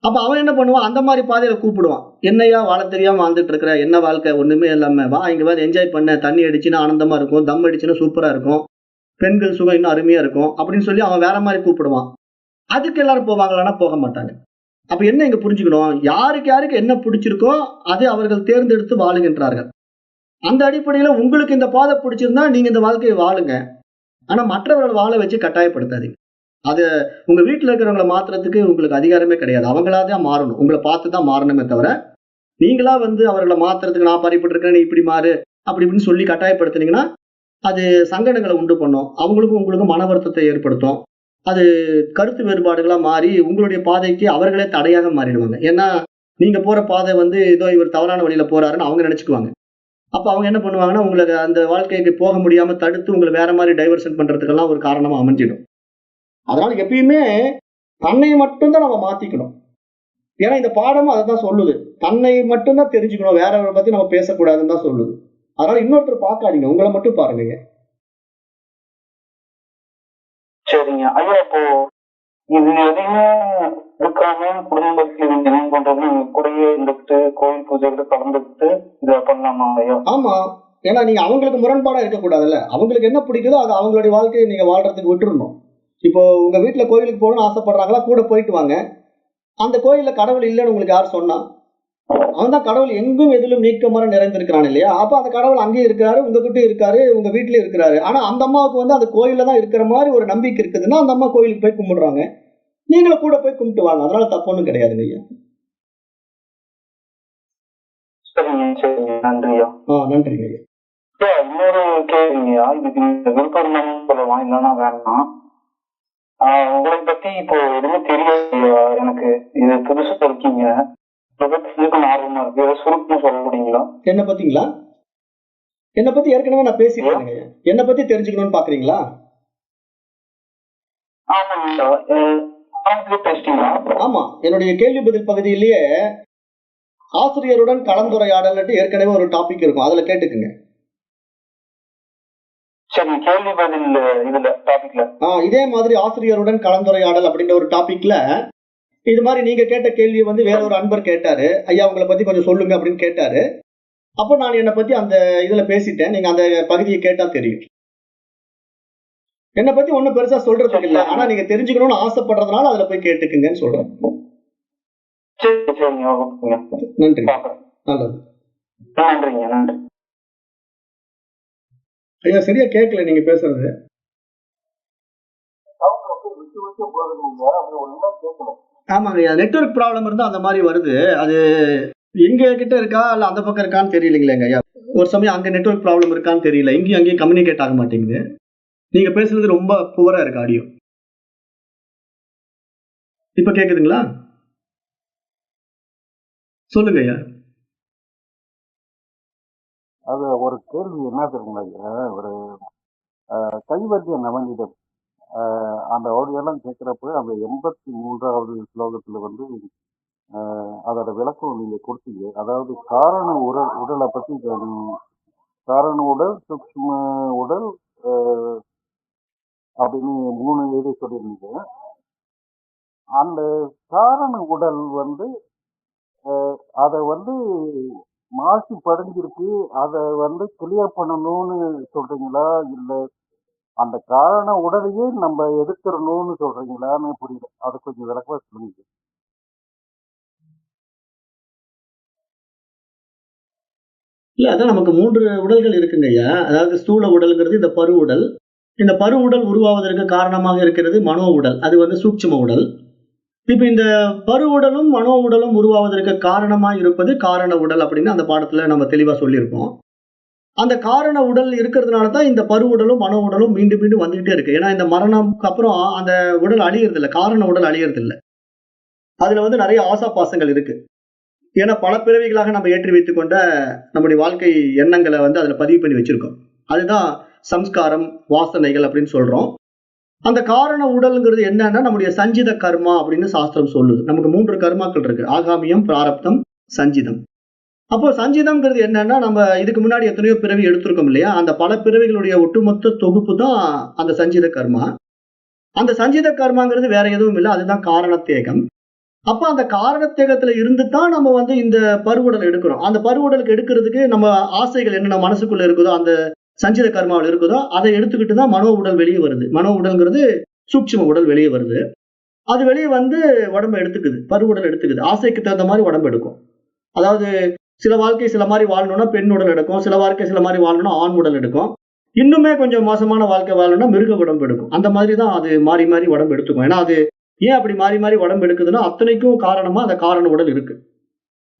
அப்ப அவன் என்ன பண்ணுவான், அந்த மாதிரி பாதையில கூப்பிடுவான். என்னையா வாழ தெரியாம வாழ்ந்துட்டு இருக்கிற, என்ன வாழ்க்கை ஒண்ணுமே இல்லாம, வா இங்க வந்து என்ஜாய் பண்ண, தண்ணி அடிச்சுன்னா ஆனந்தமா இருக்கும், தம் அடிச்சுன்னா சூப்பரா இருக்கும், பெண்கள் சுகம் இன்னும் அருமையா இருக்கும் அப்படின்னு சொல்லி அவன் வேற மாதிரி கூப்பிடுவான். அதுக்கு எல்லாரும் போவாங்களான்னா போக மாட்டாங்க. அப்ப என்ன இங்க புரிஞ்சுக்கணும், யாருக்கு என்ன பிடிச்சிருக்கோ அதை அவர்கள் தேர்ந்தெடுத்து வாழுகின்றார்கள். அந்த அடிப்படையில உங்களுக்கு இந்த பாதை பிடிச்சிருந்தா நீங்க இந்த வாழ்க்கையை வாழுங்க. ஆனா மற்றவர்கள் வாழ வச்சு கட்டாயப்படுத்தாதீங்க. அது உங்க வீட்டுல இருக்கிறவங்களை மாத்துறதுக்கு உங்களுக்கு அதிகாரமே கிடையாது. அவங்களாதான் மாறணும், உங்களை பார்த்து தான் மாறணுமே தவிர நீங்களா வந்து அவர்களை மாத்துறதுக்கு நான் பறிப்பட்டிருக்கேன், நீ இப்படி மாறு அப்படி இப்படின்னு சொல்லி கட்டாயப்படுத்தினீங்கன்னா அது சங்கடங்களை உண்டு பண்ணும், அவங்களுக்கும் உங்களுக்கும் மன வருத்தத்தை ஏற்படுத்தும். அது கருத்து வேறுபாடுகளா மாறி உங்களுடைய பாதைக்கு அவர்களே தடையாக மாறிடுவாங்க. ஏன்னா நீங்க போற பாதை வந்து ஏதோ இவர் தவறான வழியில போறாருன்னு அவங்க நினைச்சுக்குவாங்க. அப்ப அவங்க என்ன பண்ணுவாங்கன்னா, உங்களுக்கு அந்த வாழ்க்கைக்கு போக முடியாம தடுத்து உங்களை வேற மாதிரி டைவர்ஷன் பண்றதுக்கெல்லாம் ஒரு காரணமா அமைஞ்சிடும். அதனால எப்பயுமே தன்னை மட்டும்தான் நம்ம மாத்திக்கணும். ஏன்னா இந்த பாடமும் அதை தான் சொல்லுது, தன்னை மட்டும்தான் தெரிஞ்சுக்கணும், வேறவரை பத்தி நம்ம பேசக்கூடாதுன்னு தான் சொல்லுது. அதனால இன்னொருத்தர் பார்க்காதீங்க, உங்களை மட்டும் பாருங்க. சரிங்க ஐயா, இப்போ இது எதையுமே எடுக்காம குடும்பத்தில் என்ன பண்றது, கூடயே இருந்துட்டு கோயில் பூஜைகளை கலந்துக்கிட்டு இதை பண்ணலாமா ஐயா? ஆமா, ஏன்னா நீங்க அவங்களுக்கு முரண்பாடா இருக்கக்கூடாதுல்ல. அவங்களுக்கு என்ன பிடிக்குதோ அது அவங்களுடைய வாழ்க்கையை நீங்க வாழ்றதுக்கு விட்டுறணும். இப்போ உங்க வீட்டுல கோயிலுக்கு போகணும்னு ஆசைப்படுறாங்களா, கூட போயிட்டு வாங்க. அந்த கோயில்ல கடவுள் இல்லைன்னு உங்களுக்கு யார் சொன்னா? அவன் தான் கடவுள் எங்கும் எதிலும் நீக்கமர நிறைந்திருக்கிறான் இல்லையா? அப்ப அந்த கடவுள் அங்கேயும் இருக்கிறாரு, உங்ககிட்ட இருக்காரு, உங்க வீட்லயும் இருக்கிறாரு. ஆனா அந்த அம்மாவுக்கு வந்து அந்த கோயில்ல தான் இருக்கிற மாதிரி ஒரு நம்பிக்கை இருக்குதுன்னா அந்த அம்மா கோயிலுக்கு போய் கும்பிடுறாங்க, நீங்களும் கூட போய் கும்பிட்டு வாங்க. அதனால தப்பு ஒண்ணும் கிடையாதுங்க ஐயா. சரிங்க, நன்றியா. நன்றிங்க ஐயா. இன்னொரு கேள்விங்கய்யா, இதுக்கு விருப்பம் சொல்லலாம், இல்லைன்னா வேண்டாம். உங்களை பத்தி இப்போ எதுவுமே தெரியாது எனக்கு, இது புதுசா இருக்கீங்க, ஆர்வமா இருக்கு, சுருக்கமா சொல்ல முடியுங்களா? என்ன பத்திங்களா? என்ன பத்தி ஏற்கனவே நான் பேசிட்டேன். என்ன பத்தி தெரிஞ்சுக்கணும்னு பாக்குறீங்களா? ஆமா, என்னுடைய கேள்வி பதில் பகுதியிலேயே ஆசிரியருடன் கலந்துரையாடல் ஏற்கனவே ஒரு டாபிக் இருக்கும், அதுல கேட்டுக்குங்க. சரி, கேள்வி பதில் இதுல டாபிக்ல இதே மாதிரி ஆசிரியருடன் கலந்துரையாடல் அப்படின்ற ஒரு டாபிக்ல இது மாதிரி நீங்க கேட்ட கேள்வியை வந்து வேற ஒரு அன்பர் கேட்டாரு, ஐயா உங்களை பத்தி கொஞ்சம் சொல்லுங்க அப்படின்னு கேட்டாரு. அப்போ நான் என்னை பத்தி அந்த இதுல பேசிட்டேன். நீங்க அந்த பகுதியை கேட்டா தெரியும். என்னை பத்தி ஒண்ணும் பெருசா சொல்றதுக்கு இல்ல, ஆனா நீங்க தெரிஞ்சுக்கணும்னு ஆசைப்படுறதுனால அதுல போய் கேட்டுக்குங்கன்னு சொல்றேன். சரி சரிங்க, ஓகேங்க. நன்றி. பார்க்கறேன். நல்லது. நன்றிங்க, நன்றி. ஐயா சரியா கேட்கல நீங்க பேசுறது. ஆமாங்க ஐயா, நெட்வொர்க் ப்ராப்ளம் இருந்தா அந்த மாதிரி வருது. அது எங்க கிட்ட இருக்கா இல்ல அந்த பக்கம் இருக்கான்னு தெரியலைங்களேங்க ஐயா. ஒரு சமயம் அங்க நெட்வொர்க் ப்ராப்ளம் இருக்கான்னு தெரியல, இங்கேயும் அங்கேயும் கம்யூனிகேட் ஆக மாட்டேங்குது. நீங்க பேசுறது ரொம்ப புவரா இருக்கு ஆடியோ. இப்ப கேக்குதுங்களா? சொல்லுங்க ஐயா. அது ஒரு கேள்வி என்ன தெரியுங்களா ஐயா, ஒரு கைவர்த்திய நவநீதம் அந்த ஆடியோலாம் கேட்குறப்ப அந்த 83வது ஸ்லோகத்துல வந்து அதோட விளக்கம் நீங்க கொடுத்தீங்க. அதாவது காரண உடலை பத்தி காரண உடல், சூக்ஷ்ம உடல் அப்படின்னு 3 இது சொல்லியிருந்தீங்க. அந்த காரண உடல் வந்து அதை வந்து மாசு படிஞ்சிருக்கு, அதை வந்து கிளியர் பண்ணணும்னு சொல்றீங்களா, இல்ல அந்த காரண உடலையே நம்ம எதிர்க்கிறணும்னு சொல்றீங்களான்னு புரியல. அது கொஞ்சம் விளக்கமா சொல்லுங்க. இல்ல அதான் நமக்கு 3 உடல்கள் இருக்குங்க ஐயா. அதாவது ஸ்தூல உடல்ங்கிறது இந்த பரு உடல். இந்த பரு உடல் உருவாவதற்கு காரணமாக இருக்கிறது மனோ உடல், அது வந்து சூட்சும உடல். இப்ப இந்த பரு உடலும் மனோ உடலும் உருவாவதற்கு காரணமா இருப்பது காரண உடல் அப்படின்னு அந்த பாடத்துல நம்ம தெளிவா சொல்லியிருப்போம். அந்த காரண உடல் இருக்கிறதுனால தான் இந்த பரு உடலும் மனோ உடலும் மீண்டும் மீண்டும் வந்துகிட்டே இருக்கு. ஏன்னா இந்த மரணம்க்கு அப்புறம் அந்த உடல் அழியறது இல்லை, காரண உடல் அழியறது இல்லை. அதுல வந்து நிறைய ஆசா பாசங்கள் இருக்கு. ஏன்னா பல பிறவிகளாக நம்ம ஏற்றி வைத்துக் கொண்ட நம்முடைய வாழ்க்கை எண்ணங்களை வந்து அதுல பதிவு பண்ணி வச்சிருக்கோம். அதுதான் சம்ஸ்காரம், வாசனைகள் அப்படின்னு சொல்றோம். அந்த காரண உடல்ங்கிறது என்னன்னா நம்முடைய சஞ்சித கர்மா அப்படின்னு சாஸ்திரம் சொல்லுது. நமக்கு 3 கர்மாக்கள் இருக்கு, ஆகாமியம், பிராரப்தம், சஞ்சிதம். அப்போ சஞ்சிதம்ங்கிறது என்னன்னா நம்ம இதுக்கு முன்னாடி எத்தனையோ பிறவி எடுத்திருக்கோம் இல்லையா, அந்த பல பிறவிகளுடைய ஒட்டுமொத்த தொகுப்பு தான் அந்த சஞ்சித கர்மா. அந்த சஞ்சித கர்மாங்கிறது வேற எதுவும் இல்லை, அதுதான் காரணத்தேகம். அப்ப அந்த காரணத்தேகத்துல இருந்து தான் நம்ம வந்து இந்த பருவுடல் எடுக்கிறோம். அந்த பருவுடலுக்கு எடுக்கிறதுக்கு நம்ம ஆசைகள் என்ன மனசுக்குள்ள இருக்குதோ, அந்த சஞ்சித கர்மாவில் இருக்குதோ அதை எடுத்துக்கிட்டு தான் மனோ உடல் வெளியே வருது. மனோ உடல்ங்கிறது சூட்சும உடல் வெளியே வருது. அது வெளியே வந்து உடம்பு எடுத்துக்குது, பருவுடல் எடுத்துக்குது. ஆசைக்கு தகுந்த மாதிரி உடம்பு எடுக்கும். அதாவது சில வாழ்க்கை சில மாதிரி வாழணும்னா பெண் உடல் எடுக்கும், சில வாழ்க்கை சில மாதிரி வாழணும்னா ஆண் உடல் எடுக்கும், இன்னுமே கொஞ்சம் மோசமான வாழ்க்கை வாழணும்னா மிருக உடம்பு எடுக்கும். அந்த மாதிரி தான் அது மாறி மாறி உடம்பு எடுத்துக்கும். ஏன்னா அது ஏன் அப்படி மாறி மாறி உடம்பு எடுக்குதுன்னா அத்தனைக்கும் காரணமா அந்த காரண உடல் இருக்கு.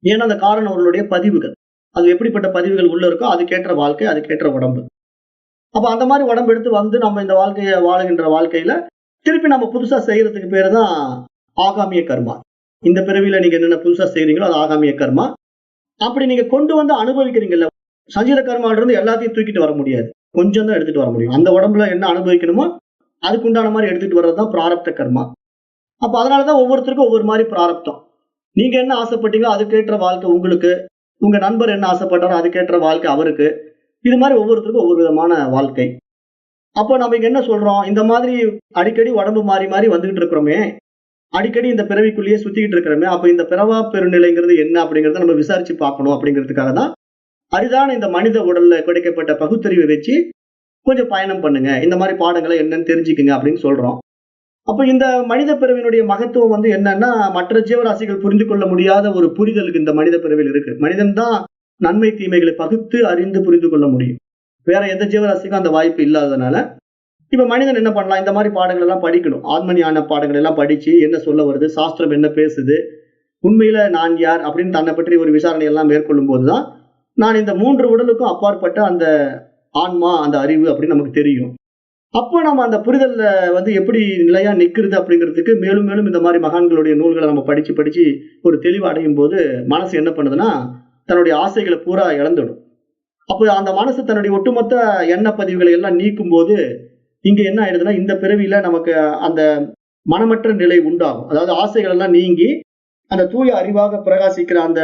ஏன்னா அந்த காரண உடலுடைய பதிவுகள், அது எப்படிப்பட்ட பதிவுகள் உள்ள இருக்கோ அதுக்கேற்ற வாழ்க்கை, அதுக்கேற்ற உடம்பு. அப்ப அந்த மாதிரி உடம்பு எடுத்து வந்து நம்ம இந்த வாழ்க்கையை வாழுகின்ற வாழ்க்கையில திருப்பி நம்ம புதுசா செய்யறதுக்கு பேரு தான் ஆகாமிய கர்மா. இந்த பிறவியில நீங்க என்னென்ன புதுசா செய்றீங்களோ அது ஆகாமிய கர்மா. அப்படி நீங்க கொண்டு வந்து அனுபவிக்கிறீங்கல்ல, சஞ்சித கர்மால இருந்து எல்லாத்தையும் தூக்கிட்டு வர முடியாது, கொஞ்சம் தான் எடுத்துட்டு வர முடியும். அந்த உடம்புல என்ன அனுபவிக்கணுமோ அதுக்கு உண்டான மாதிரி எடுத்துட்டு வர்றதுதான் பிராரப்த கர்மா. அப்ப அதனாலதான் ஒவ்வொருத்தருக்கும் ஒவ்வொரு மாதிரி பிராரப்தம். நீங்க என்ன ஆசைப்பட்டீங்களோ அதுக்கேற்ற வாழ்க்கை உங்களுக்கு, உங்க நண்பர் என்ன ஆசைப்பட்டாரோ அதுக்கேற்ற வாழ்க்கை அவருக்கு. இது மாதிரி ஒவ்வொருத்தருக்கும் ஒவ்வொரு விதமான வாழ்க்கை. அப்போ நம்ம இங்க என்ன சொல்றோம், இந்த மாதிரி அடிக்கடி உடம்பு மாறி மாறி வந்துகிட்டு இருக்கிறோமே, அடிக்கடி இந்த பிறவிக்குள்ளேயே சுத்திக்கிட்டு இருக்கிறோமே, அப்ப இந்த பிறவா பெருநிலைங்கிறது என்ன அப்படிங்கறத நம்ம விசாரிச்சு பார்க்கணும். அப்படிங்கிறதுக்காக தான் அரிதான இந்த மனித உடல்ல கிடைக்கப்பட்ட பகுத்தறிவை வச்சு கொஞ்சம் பயணம் பண்ணுங்க, இந்த மாதிரி பாடங்களை என்னன்னு தெரிஞ்சுக்குங்க அப்படின்னு சொல்றோம். அப்ப இந்த மனித பிறவியினுடைய மகத்துவம் வந்து என்னன்னா, மற்ற ஜீவராசிகள் புரிந்து கொள்ள முடியாத ஒரு புரிதலுக்கு இந்த மனித பிறவியில் இருக்கு. மனிதன் தான் நன்மை தீமைகளை பகுத்து அறிந்து புரிந்து கொள்ள முடியும். வேற எந்த ஜீவராசிக்கும் அந்த வாய்ப்பு இல்லாததுனால இப்ப மனிதன் என்ன பண்ணலாம், இந்த மாதிரி பாடங்கள் எல்லாம் படிக்கணும். ஆன்மஞான பாடங்கள் எல்லாம் படிச்சு என்ன சொல்ல வருது, சாஸ்திரம் என்ன பேசுது, உண்மையில நான் யார் அப்படின்னு தன்னை பற்றி ஒரு விசாரணை எல்லாம் மேற்கொள்ளும் போதுதான் நான் இந்த 3 உடலுக்கும் அப்பாற்பட்ட அந்த ஆன்மா, அந்த அறிவு அப்படின்னு நமக்கு தெரியும். அப்போ நம்ம அந்த புரிதல்ல வந்து எப்படி நிலையா நிக்கிறது அப்படிங்கிறதுக்கு மேலும் மேலும் இந்த மாதிரி மகான்களுடைய நூல்களை நம்ம படிச்சு படிச்சு ஒரு தெளிவு அடையும் போது மனசு என்ன பண்ணுதுன்னா தன்னுடைய ஆசைகளை பூரா இழந்துடும். அப்போ அந்த மனசு தன்னுடைய ஒட்டுமொத்த எண்ண பதிவுகளை எல்லாம் நீக்கும் போது இங்க என்ன ஆயிடுதுன்னா இந்த பிறவியில நமக்கு அந்த மனமற்ற நிலை உண்டாகும். அதாவது ஆசைகள் எல்லாம் நீங்கி அந்த தூய அறிவாக பிரகாசிக்கிற அந்த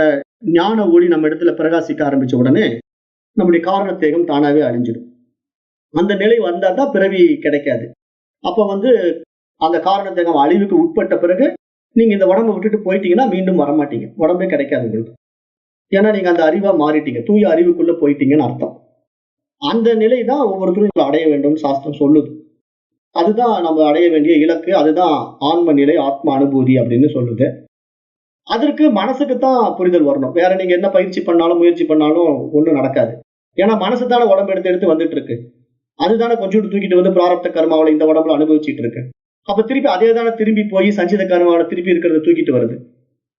ஞான ஒளி நம்ம இடத்துல பிரகாசிக்க ஆரம்பிச்ச உடனே நம்முடைய காரணத்தேகம் தானாவே அழிஞ்சிடும். அந்த நிலை வந்தா தான் பிறவி கிடைக்காது. அப்ப வந்து அந்த காரணத்தை நம்ம அழிவுக்கு உட்பட்ட பிறகு நீங்க இந்த உடம்பை விட்டுட்டு போயிட்டீங்கன்னா மீண்டும் வரமாட்டீங்க, உடம்பே கிடைக்காது உங்களுக்கு. ஏன்னா நீங்க அந்த அறிவா மாறிட்டீங்க, தூய அறிவுக்குள்ள போயிட்டீங்கன்னு அர்த்தம். அந்த நிலை தான் ஒவ்வொருத்தரும் அடைய வேண்டும் சாஸ்திரம் சொல்லுது. அதுதான் நம்ம அடைய வேண்டிய இலக்கு, அதுதான் ஆன்ம நிலை, ஆத்ம அனுபூதி அப்படின்னு சொல்லுது. அதற்கு மனசுக்கு தான் புரிதல் வரணும். வேற நீங்க என்ன பயிற்சி பண்ணாலும் முயற்சி பண்ணாலும் ஒண்ணும் நடக்காது. ஏன்னா மனசு தானே உடம்பு எடுத்து எடுத்து வந்துட்டு இருக்கு. அதுதானே கொஞ்சோண்டு தூக்கிட்டு வந்து பிராரப்த கர்மாவில இந்த உடம்புல அனுபவிச்சுட்டு இருக்கு. அப்ப திருப்பி அதே தானே திரும்பி போய் சஞ்சித கர்மாவில திருப்பி இருக்கிறத தூக்கிட்டு வருது.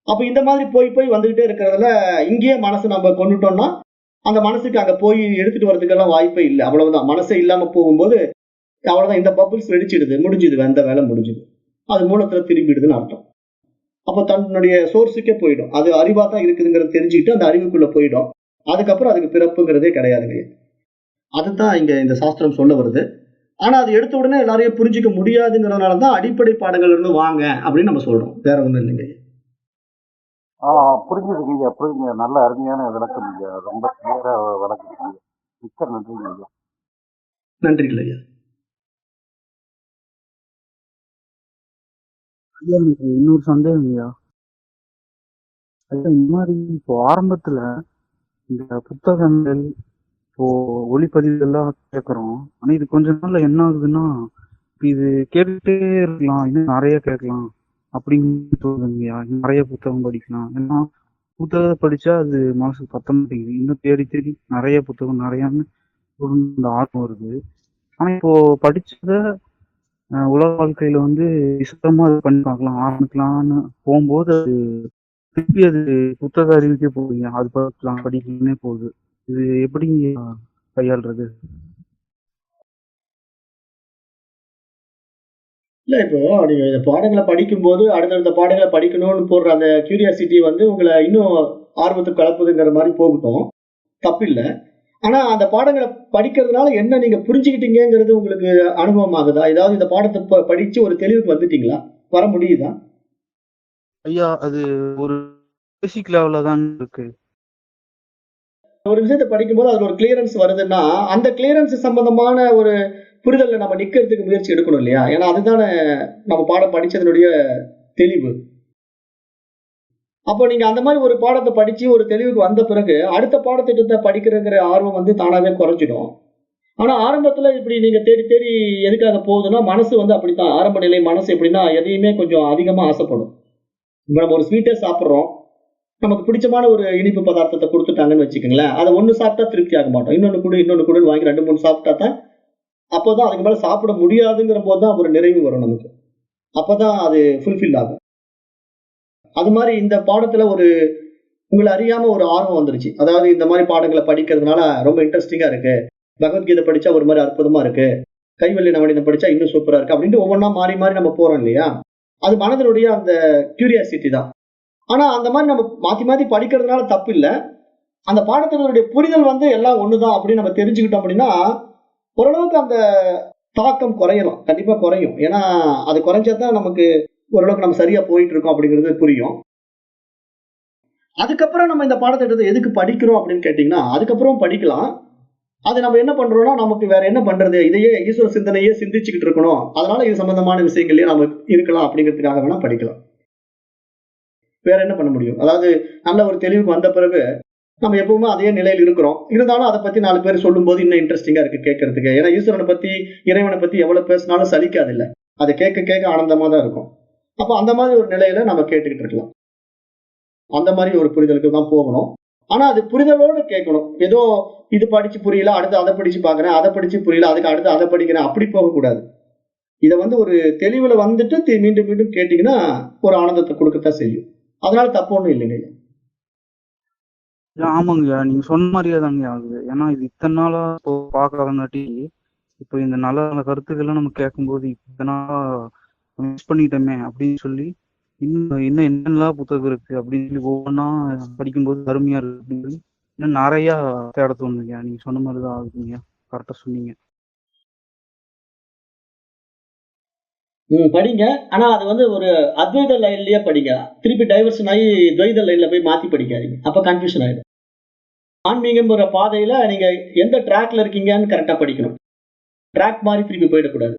அப்ப இந்த மாதிரி போய் போய் வந்துகிட்டே இருக்கிறதுல இங்கேயே மனசு நம்ம கொண்டுட்டோம்னா அந்த மனசுக்கு அங்க போய் எடுத்துட்டு வர்றதுக்கெல்லாம் வாய்ப்பே இல்லை. அவ்வளவுதான். மனசே இல்லாம போகும்போது அவ்வளவுதான், இந்த பபிள்ஸ் வெடிச்சிடுது, முடிஞ்சுது, அந்த வேலை முடிஞ்சுது, அது மூலத்துல திரும்பிடுதுன்னு அர்த்தம். அப்ப தன்னுடைய சோர்ஸுக்கே போயிடும். அது அறிவா தான் இருக்குதுங்கிறத தெரிஞ்சுக்கிட்டு அந்த அறிவுக்குள்ள போயிடும். அதுக்கப்புறம் அதுக்கு பிறப்புங்கிறதே கிடையாதுங்க. அதுதான் இங்க இந்த சாஸ்திரம் சொல்ல வருது. ஆனா அது எடுத்த உடனே எல்லாரையும் புரிஞ்சுக்க முடியாதுங்கிறதுனாலதான் அடிப்படை பாடங்கள் இருந்து வாங்க அப்படின்னு நம்ம சொல்றோம், வேற ஒண்ணும் இல்லைங்க. புரிஞ்சுதுங்க ஐயா, புரிஞ்சுங்க. நல்ல அருமையான விளக்கம் ஐயா, ரொம்ப கிளியரா விளக்குறீங்க. மிக்க நன்றிங்க ஐயா. நன்றிகள் ஐயா. ஐயா எனக்கு இன்னொரு சந்தேகம் ஐயா. ஐயா இந்த மாதிரி இப்போ ஆரம்பத்துல இந்த புத்தகங்கள் இப்போ ஒளிப்பதிவுகள்லாம் கேட்குறோம். ஆனா இது கொஞ்ச நாள்ல என்ன ஆகுதுன்னா, இப்போ இது கேட்டுட்டே இருக்கலாம், இன்னும் நிறைய கேட்கலாம் அப்படின்னு தோணுதுங்கய்யா. இன்னும் நிறைய புத்தகம் படிக்கலாம். ஏன்னா புத்தகத்தை படிச்சா அது மனசுக்கு பத்த மாட்டேங்குது. இன்னும் தேடி தேடி நிறைய புத்தகம் நிறையான்னு இந்த ஆர்வம் வருது. ஆனா இப்போ படிச்சத உலக வாழ்க்கையில வந்து விசதமா அது பண்ணி பார்க்கலாம், ஆரம்பிக்கலாம்னு போகும்போது அது திருப்பி அது புத்தக அறிவிக்கே போகுதுங்க. அது பார்க்கலாம் படிக்கலாம்னே போகுது. இது எப்படி கையாளுறது? இல்ல இப்போ நீங்க இந்த பாடங்களை படிக்கும்போது அடுத்தடுத்த பாடங்களை படிக்கணும்னு போடுற அந்த கியூரியாசிட்டி வந்து உங்களை இன்னும் ஆர்வத்துக்கு கலப்புதுங்கிற மாதிரி போகட்டும், தப்பில்லை. ஆனா அந்த பாடங்களை படிக்கிறதுனால என்ன நீங்க புரிஞ்சுக்கிட்டீங்கிறது உங்களுக்கு அனுபவம் ஆகுதா? ஏதாவது இந்த பாடத்தை படிச்சு ஒரு தெளிவுக்கு வந்துட்டீங்களா? வர முடியுதா? ஐயா அது ஒரு பேசிக் லெவல்ல தான் இருக்கு. ஒரு விஷயத்தை படிக்கும்போது அதுல ஒரு கிளியரன்ஸ் வருதுன்னா அந்த கிளியரன்ஸ் சம்பந்தமான ஒரு புரிதல்ல நம்ம நிக்கிறதுக்கு முயற்சி எடுக்கணும் இல்லையா? ஏன்னா அதுதானே நம்ம பாடம் படிச்சதனுடைய தெளிவு. அப்போ நீங்க அந்த மாதிரி ஒரு பாடத்தை படிச்சு ஒரு தெளிவுக்கு வந்த பிறகு அடுத்த பாடத்திட்டத்தை படிக்கிறங்கிற ஆர்வம் வந்து தானாவே குறைஞ்சிடும். ஆனா ஆரம்பத்துல இப்படி நீங்க தேடி தேடி எதுக்காக போகுதுன்னா மனசு வந்து அப்படித்தான். ஆரம்ப நிலை மனசு எப்படின்னா எதையுமே கொஞ்சம் அதிகமா ஆசைப்படும். இப்ப நம்ம ஒரு ஸ்வீட்டே சாப்பிட்றோம், நமக்கு பிடிச்சமான ஒரு இனிப்பு பதார்த்தத்தை கொடுத்துட்டாங்கன்னு வச்சுக்கோங்களேன், அதை ஒண்ணு சாப்பிட்டா திருப்தி ஆக மாட்டோம். இன்னொன்னு கூட வாங்கி 2-3 சாப்பிட்டா தான் அப்போதான் அதுக்கு மேல சாப்பிட முடியாதுங்கிற போதுதான் ஒரு நிறைவு வரும் நமக்கு. அப்பதான் அது ஃபுல்ஃபில் ஆகும். அது மாதிரி இந்த பாடத்துல ஒரு உங்களை அறியாம ஒரு ஆர்வம் வந்துருச்சு. அதாவது இந்த மாதிரி பாடங்களை படிக்கிறதுனால ரொம்ப இன்ட்ரெஸ்டிங்கா இருக்கு, பகவத்கீதை படிச்சா ஒரு மாதிரி அற்புதமா இருக்கு, கைவல்லி நவநீதம் படிச்சா இன்னும் சூப்பரா இருக்கு அப்படின்ட்டு ஒவ்வொன்றா மாறி மாறி நம்ம போறோம் இல்லையா? அது மனதனுடைய அந்த கியூரியாசிட்டி தான். ஆனா அந்த மாதிரி நம்ம மாத்தி மாத்தி படிக்கிறதுனால தப்பு இல்லை. அந்த பாடத்தினுடைய புரிதல் வந்து எல்லாம் ஒண்ணுதான் அப்படின்னு நம்ம தெரிஞ்சுக்கிட்டோம் அப்படின்னா ஓரளவுக்கு அந்த தாக்கம் குறையலாம், கண்டிப்பா குறையும். ஏன்னா அது குறைஞ்சாதான் நமக்கு ஓரளவுக்கு நம்ம சரியா போயிட்டு இருக்கோம் அப்படிங்கிறது புரியும். அதுக்கப்புறம் நம்ம இந்த பாடத்திட்டத்தை எதுக்கு படிக்கிறோம் அப்படின்னு கேட்டீங்கன்னா அதுக்கப்புறம் படிக்கலாம். அது நம்ம என்ன பண்றோம்னா நமக்கு வேற என்ன பண்றது, இதையே ஈஸ்வர சிந்தனையே சிந்திச்சுக்கிட்டு இருக்கணும், அதனால இது சம்பந்தமான விஷயங்கள்லயே நம்ம இருக்கலாம் அப்படிங்கிறதுக்காக வேணா படிக்கலாம். வேற என்ன பண்ண முடியும்? அதாவது நல்ல ஒரு தெளிவுக்கு வந்த பிறகு நம்ம எப்பவுமே அதே நிலையில் இருக்கிறோம், இருந்தாலும் அதை பத்தி 4 பேர் சொல்லும் போது இன்னும் இன்ட்ரெஸ்டிங்கா இருக்கு கேட்கறதுக்கு. ஏன்னா ஈஸ்வரனை பத்தி இறைவனை பத்தி எவ்வளவு பேசினாலும் சலிக்காது இல்லை, அதை கேட்க கேட்க ஆனந்தமா தான் இருக்கும். அப்ப அந்த மாதிரி ஒரு நிலையில நம்ம கேட்டுக்கிட்டு இருக்கலாம். அந்த மாதிரி ஒரு புரிதலுக்கு தான் போகணும். ஆனா அது புரிதலோடு கேட்கணும். ஏதோ இது படிச்சு புரியல அடுத்து அதை படிச்சு பாக்குறேன், அதை படிச்சு புரியல அதுக்கு அடுத்து அதை படிக்கிறேன், அப்படி போகக்கூடாது. இதை வந்து ஒரு தெளிவுல வந்துட்டு மீண்டும் மீண்டும் கேட்டீங்கன்னா ஒரு ஆனந்தத்தை கொடுக்கத்தான் செய்யும். அதனால தப்பு ஒண்ணும் இல்லைங்க. ஆமாங்கய்யா, நீங்க சொன்ன மாதிரியே தாங்க ஆகுது. ஏன்னா இது இத்தனை நாளா இப்போ பார்க்காதங்காட்டி இப்போ இந்த நல்ல நல்ல கருத்துக்கள்லாம் நம்ம கேட்கும்போது இத்தனை நாளா மிஸ் பண்ணிட்டோமே அப்படின்னு சொல்லி இன்னும் இன்னும் என்னெல்லாம் புத்தகம் இருக்கு அப்படின்னு சொல்லி ஒவ்வொன்றா படிக்கும்போது அருமையா இருக்கு அப்படின்னு சொல்லி இன்னும் நிறைய தேட தோணுங்கய்யா. நீங்க சொன்ன மாதிரிதான் ஆகுதுங்கய்யா, கரெக்டா சொன்னீங்க. படிங்க. ஆனா அது வந்து ஒரு அத்வைத லைன்லயே படிங்க. திருப்பி டைவர்ஷன் ஆகி துவைத லைன்ல போய் மாத்தி படிக்காதீங்க, அப்ப கன்ஃபியூஷன் ஆயிடும். ஆன்மீகம்ங்கிற பாதையில நீங்க எந்த ட்ராக்ல இருக்கீங்கன்னு கரெக்டா படிக்கணும். ட்ராக் மாதிரி திருப்பி போயிடக்கூடாது.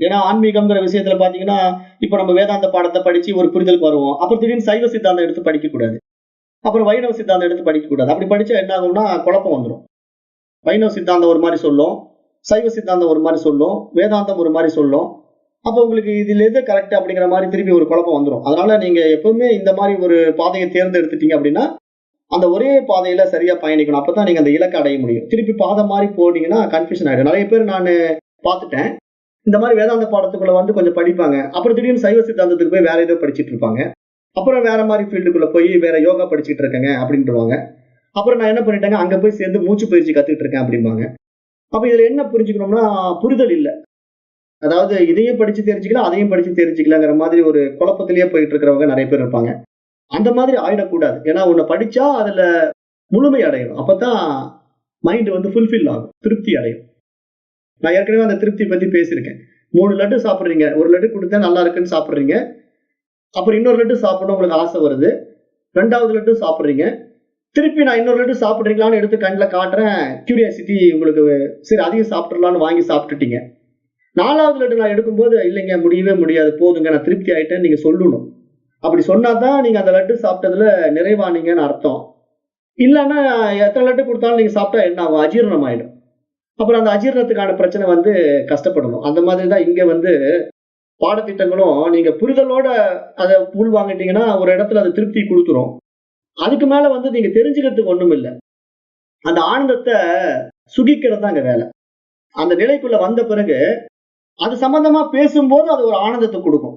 ஏன்னா ஆன்மீகம்ங்கிற விஷயத்துல பாத்தீங்கன்னா, இப்ப நம்ம வேதாந்த பாடத்தை படிச்சு ஒரு புரிதலுக்கு வருவோம். அப்புறம் திடீர்னு சைவ சித்தாந்தம் எடுத்து படிக்க கூடாது. அப்புறம் வைணவ சித்தாந்தம் எடுத்து படிக்க கூடாது. அப்படி படிச்சா என்ன ஆகும்னா குழப்பம் வந்துடும். வைணவ சித்தாந்தம் ஒரு மாதிரி சொல்லும், சைவ சித்தாந்தம் ஒரு மாதிரி சொல்லும், வேதாந்தம் ஒரு மாதிரி சொல்லும். அப்போ உங்களுக்கு இதுல எது கரெக்ட் அப்படிங்கிற மாதிரி திருப்பி ஒரு குழப்பம் வந்துடும். அதனால நீங்க எப்பவுமே இந்த மாதிரி ஒரு பாதையை தேர்ந்தெடுத்துட்டீங்க அப்படின்னா அந்த ஒரே பாதையில சரியா பயணிக்கணும். அப்பதான் நீங்க அந்த இலக்கை அடைய முடியும். திருப்பி பாதை மாதிரி போனீங்கன்னா கன்ஃபியூஷன் ஆயிடும். நிறைய பேர் நான் பார்த்துட்டேன். இந்த மாதிரி வேதாந்த பாடத்துக்குள்ள வந்து கொஞ்சம் படிப்பாங்க. அப்புறம் திடீர்னு சைவ சித்தாந்தத்துக்கு போய் வேற ஏதோ படிச்சுட்டு இருப்பாங்க. அப்புறம் வேற மாதிரி ஃபீல்டுக்குள்ள போய் வேற யோகா படிச்சுட்டு இருக்கேங்க அப்படின்ட்டுருவாங்க. அப்புறம் நான் என்ன பண்ணிட்டேங்க, அங்க போய் சேர்ந்து மூச்சு பயிற்சி கத்துக்கிட்டு இருக்கேன் அப்படிம்பாங்க. அப்ப இதுல என்ன புரிஞ்சுக்கணும்னா புரிதல் இல்லை. அதாவது இதையும் படிச்சு தெரிஞ்சுக்கலாம், அதையும் படிச்சு தெரிஞ்சுக்கலாங்கிற மாதிரி ஒரு குழப்பத்திலேயே போயிட்டு இருக்கிறவங்க நிறைய பேர் இருப்பாங்க. அந்த மாதிரி ஆயிடக்கூடாது. ஏன்னா ஒண்ணு படிச்சா அதுல முழுமை அடையணும். அப்பதான் மைண்ட் வந்து ஃபுல்ஃபில் ஆகும், திருப்தி அடையும். நான் ஏற்கனவே அந்த திருப்தி பத்தி பேசியிருக்கேன். 3 லட்டு சாப்பிடுறீங்க, ஒரு லட்டு கொடுத்தா நல்லா இருக்குன்னு சாப்பிடுறீங்க. அப்புறம் இன்னொரு லட்டு சாப்பிடணும் உங்களுக்கு ஆசை வருது. 2வது லட்டு சாப்பிடுறீங்க. திருப்பி நான் இன்னொரு லட்டு சாப்பிடுறீங்களான்னு எடுத்து கண்ணில் காட்டுறேன். கியூரியாசிட்டி உங்களுக்கு, சரி அதையும் சாப்பிட்டுலான்னு வாங்கி சாப்பிட்டுட்டீங்க. 4வது லட்டு நான் எடுக்கும்போது இல்லைங்க முடியவே முடியாது, போதுங்க நான் திருப்தி ஆயிட்டேன்னு நீங்க சொல்லணும். அப்படி சொன்னாதான் நீங்க அந்த லட்டு சாப்பிட்டதுல நிறைவானீங்கன்னு அர்த்தம். இல்லைன்னா எத்தனை லட்டு கொடுத்தாலும் நீங்க சாப்பிட்டா என்ன ஆகும், அஜீரணம் ஆயிடும். அப்புறம் அந்த அஜீரணத்துக்கான பிரச்சனை வந்து கஷ்டப்படணும். அந்த மாதிரி தான் இங்க வந்து பாடத்திட்டங்களும் நீங்க புரிதலோட அதை உள் வாங்கிட்டீங்கன்னா ஒரு இடத்துல அது திருப்தி கொடுத்துரும். அதுக்கு மேல வந்து நீங்க தெரிஞ்சுக்கிறதுக்கு ஒண்ணும் இல்லை. அந்த ஆனந்தத்தை சுகிக்கிறது தான் அங்க வேலை. அந்த நிலைக்குள்ள வந்த பிறகு அது சம்பந்தமா பேசும்போது அது ஒரு ஆனந்தத்தை கொடுக்கும்.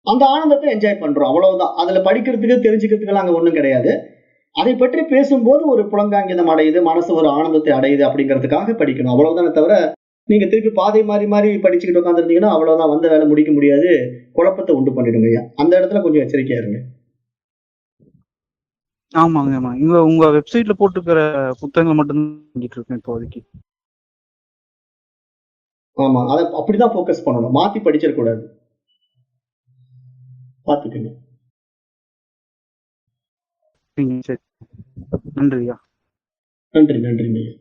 அந்த ஆனந்தத்தை என்ஜாய் பண்றோம், அவ்வளவுதான். அதுல படிக்கிறதுக்கு தெரிஞ்சுக்கிறதுக்கு அங்க ஒண்ணும் கிடையாது. அதை பற்றி பேசும்போது ஒரு புலங்காங்கிதம் அடையுது, மனசு ஒரு ஆனந்தத்தை அடையுது அப்படிங்கிறதுக்காக படிக்கணும், அவ்வளவுதானே தவிர நீங்க திருப்பி பாதை மாறி மாறி படிச்சுக்கிட்டு உட்காந்துருந்தீங்கன்னா அவ்வளவுதான், வந்த வேலை முடிக்க முடியாது, குழப்பத்தை உண்டு பண்ணிடுங்க ஐயா. அந்த இடத்துல கொஞ்சம் எச்சரிக்கையா இருங்க. ஆமாங்க ஆமா. இங்க உங்க வெப்சைட்ல போட்டுக்கிற புத்தகங்கள் மட்டும் செஞ்சுட்டு இருக்கேன் இப்போதைக்கு. ஆமா, அதை அப்படிதான் போக்கஸ் பண்ணணும், மாத்தி படிச்சிடக்கூடாது. பாத்துக்கங்க. சரி, நன்றியா. நன்றி நன்றிங்க ஐயா.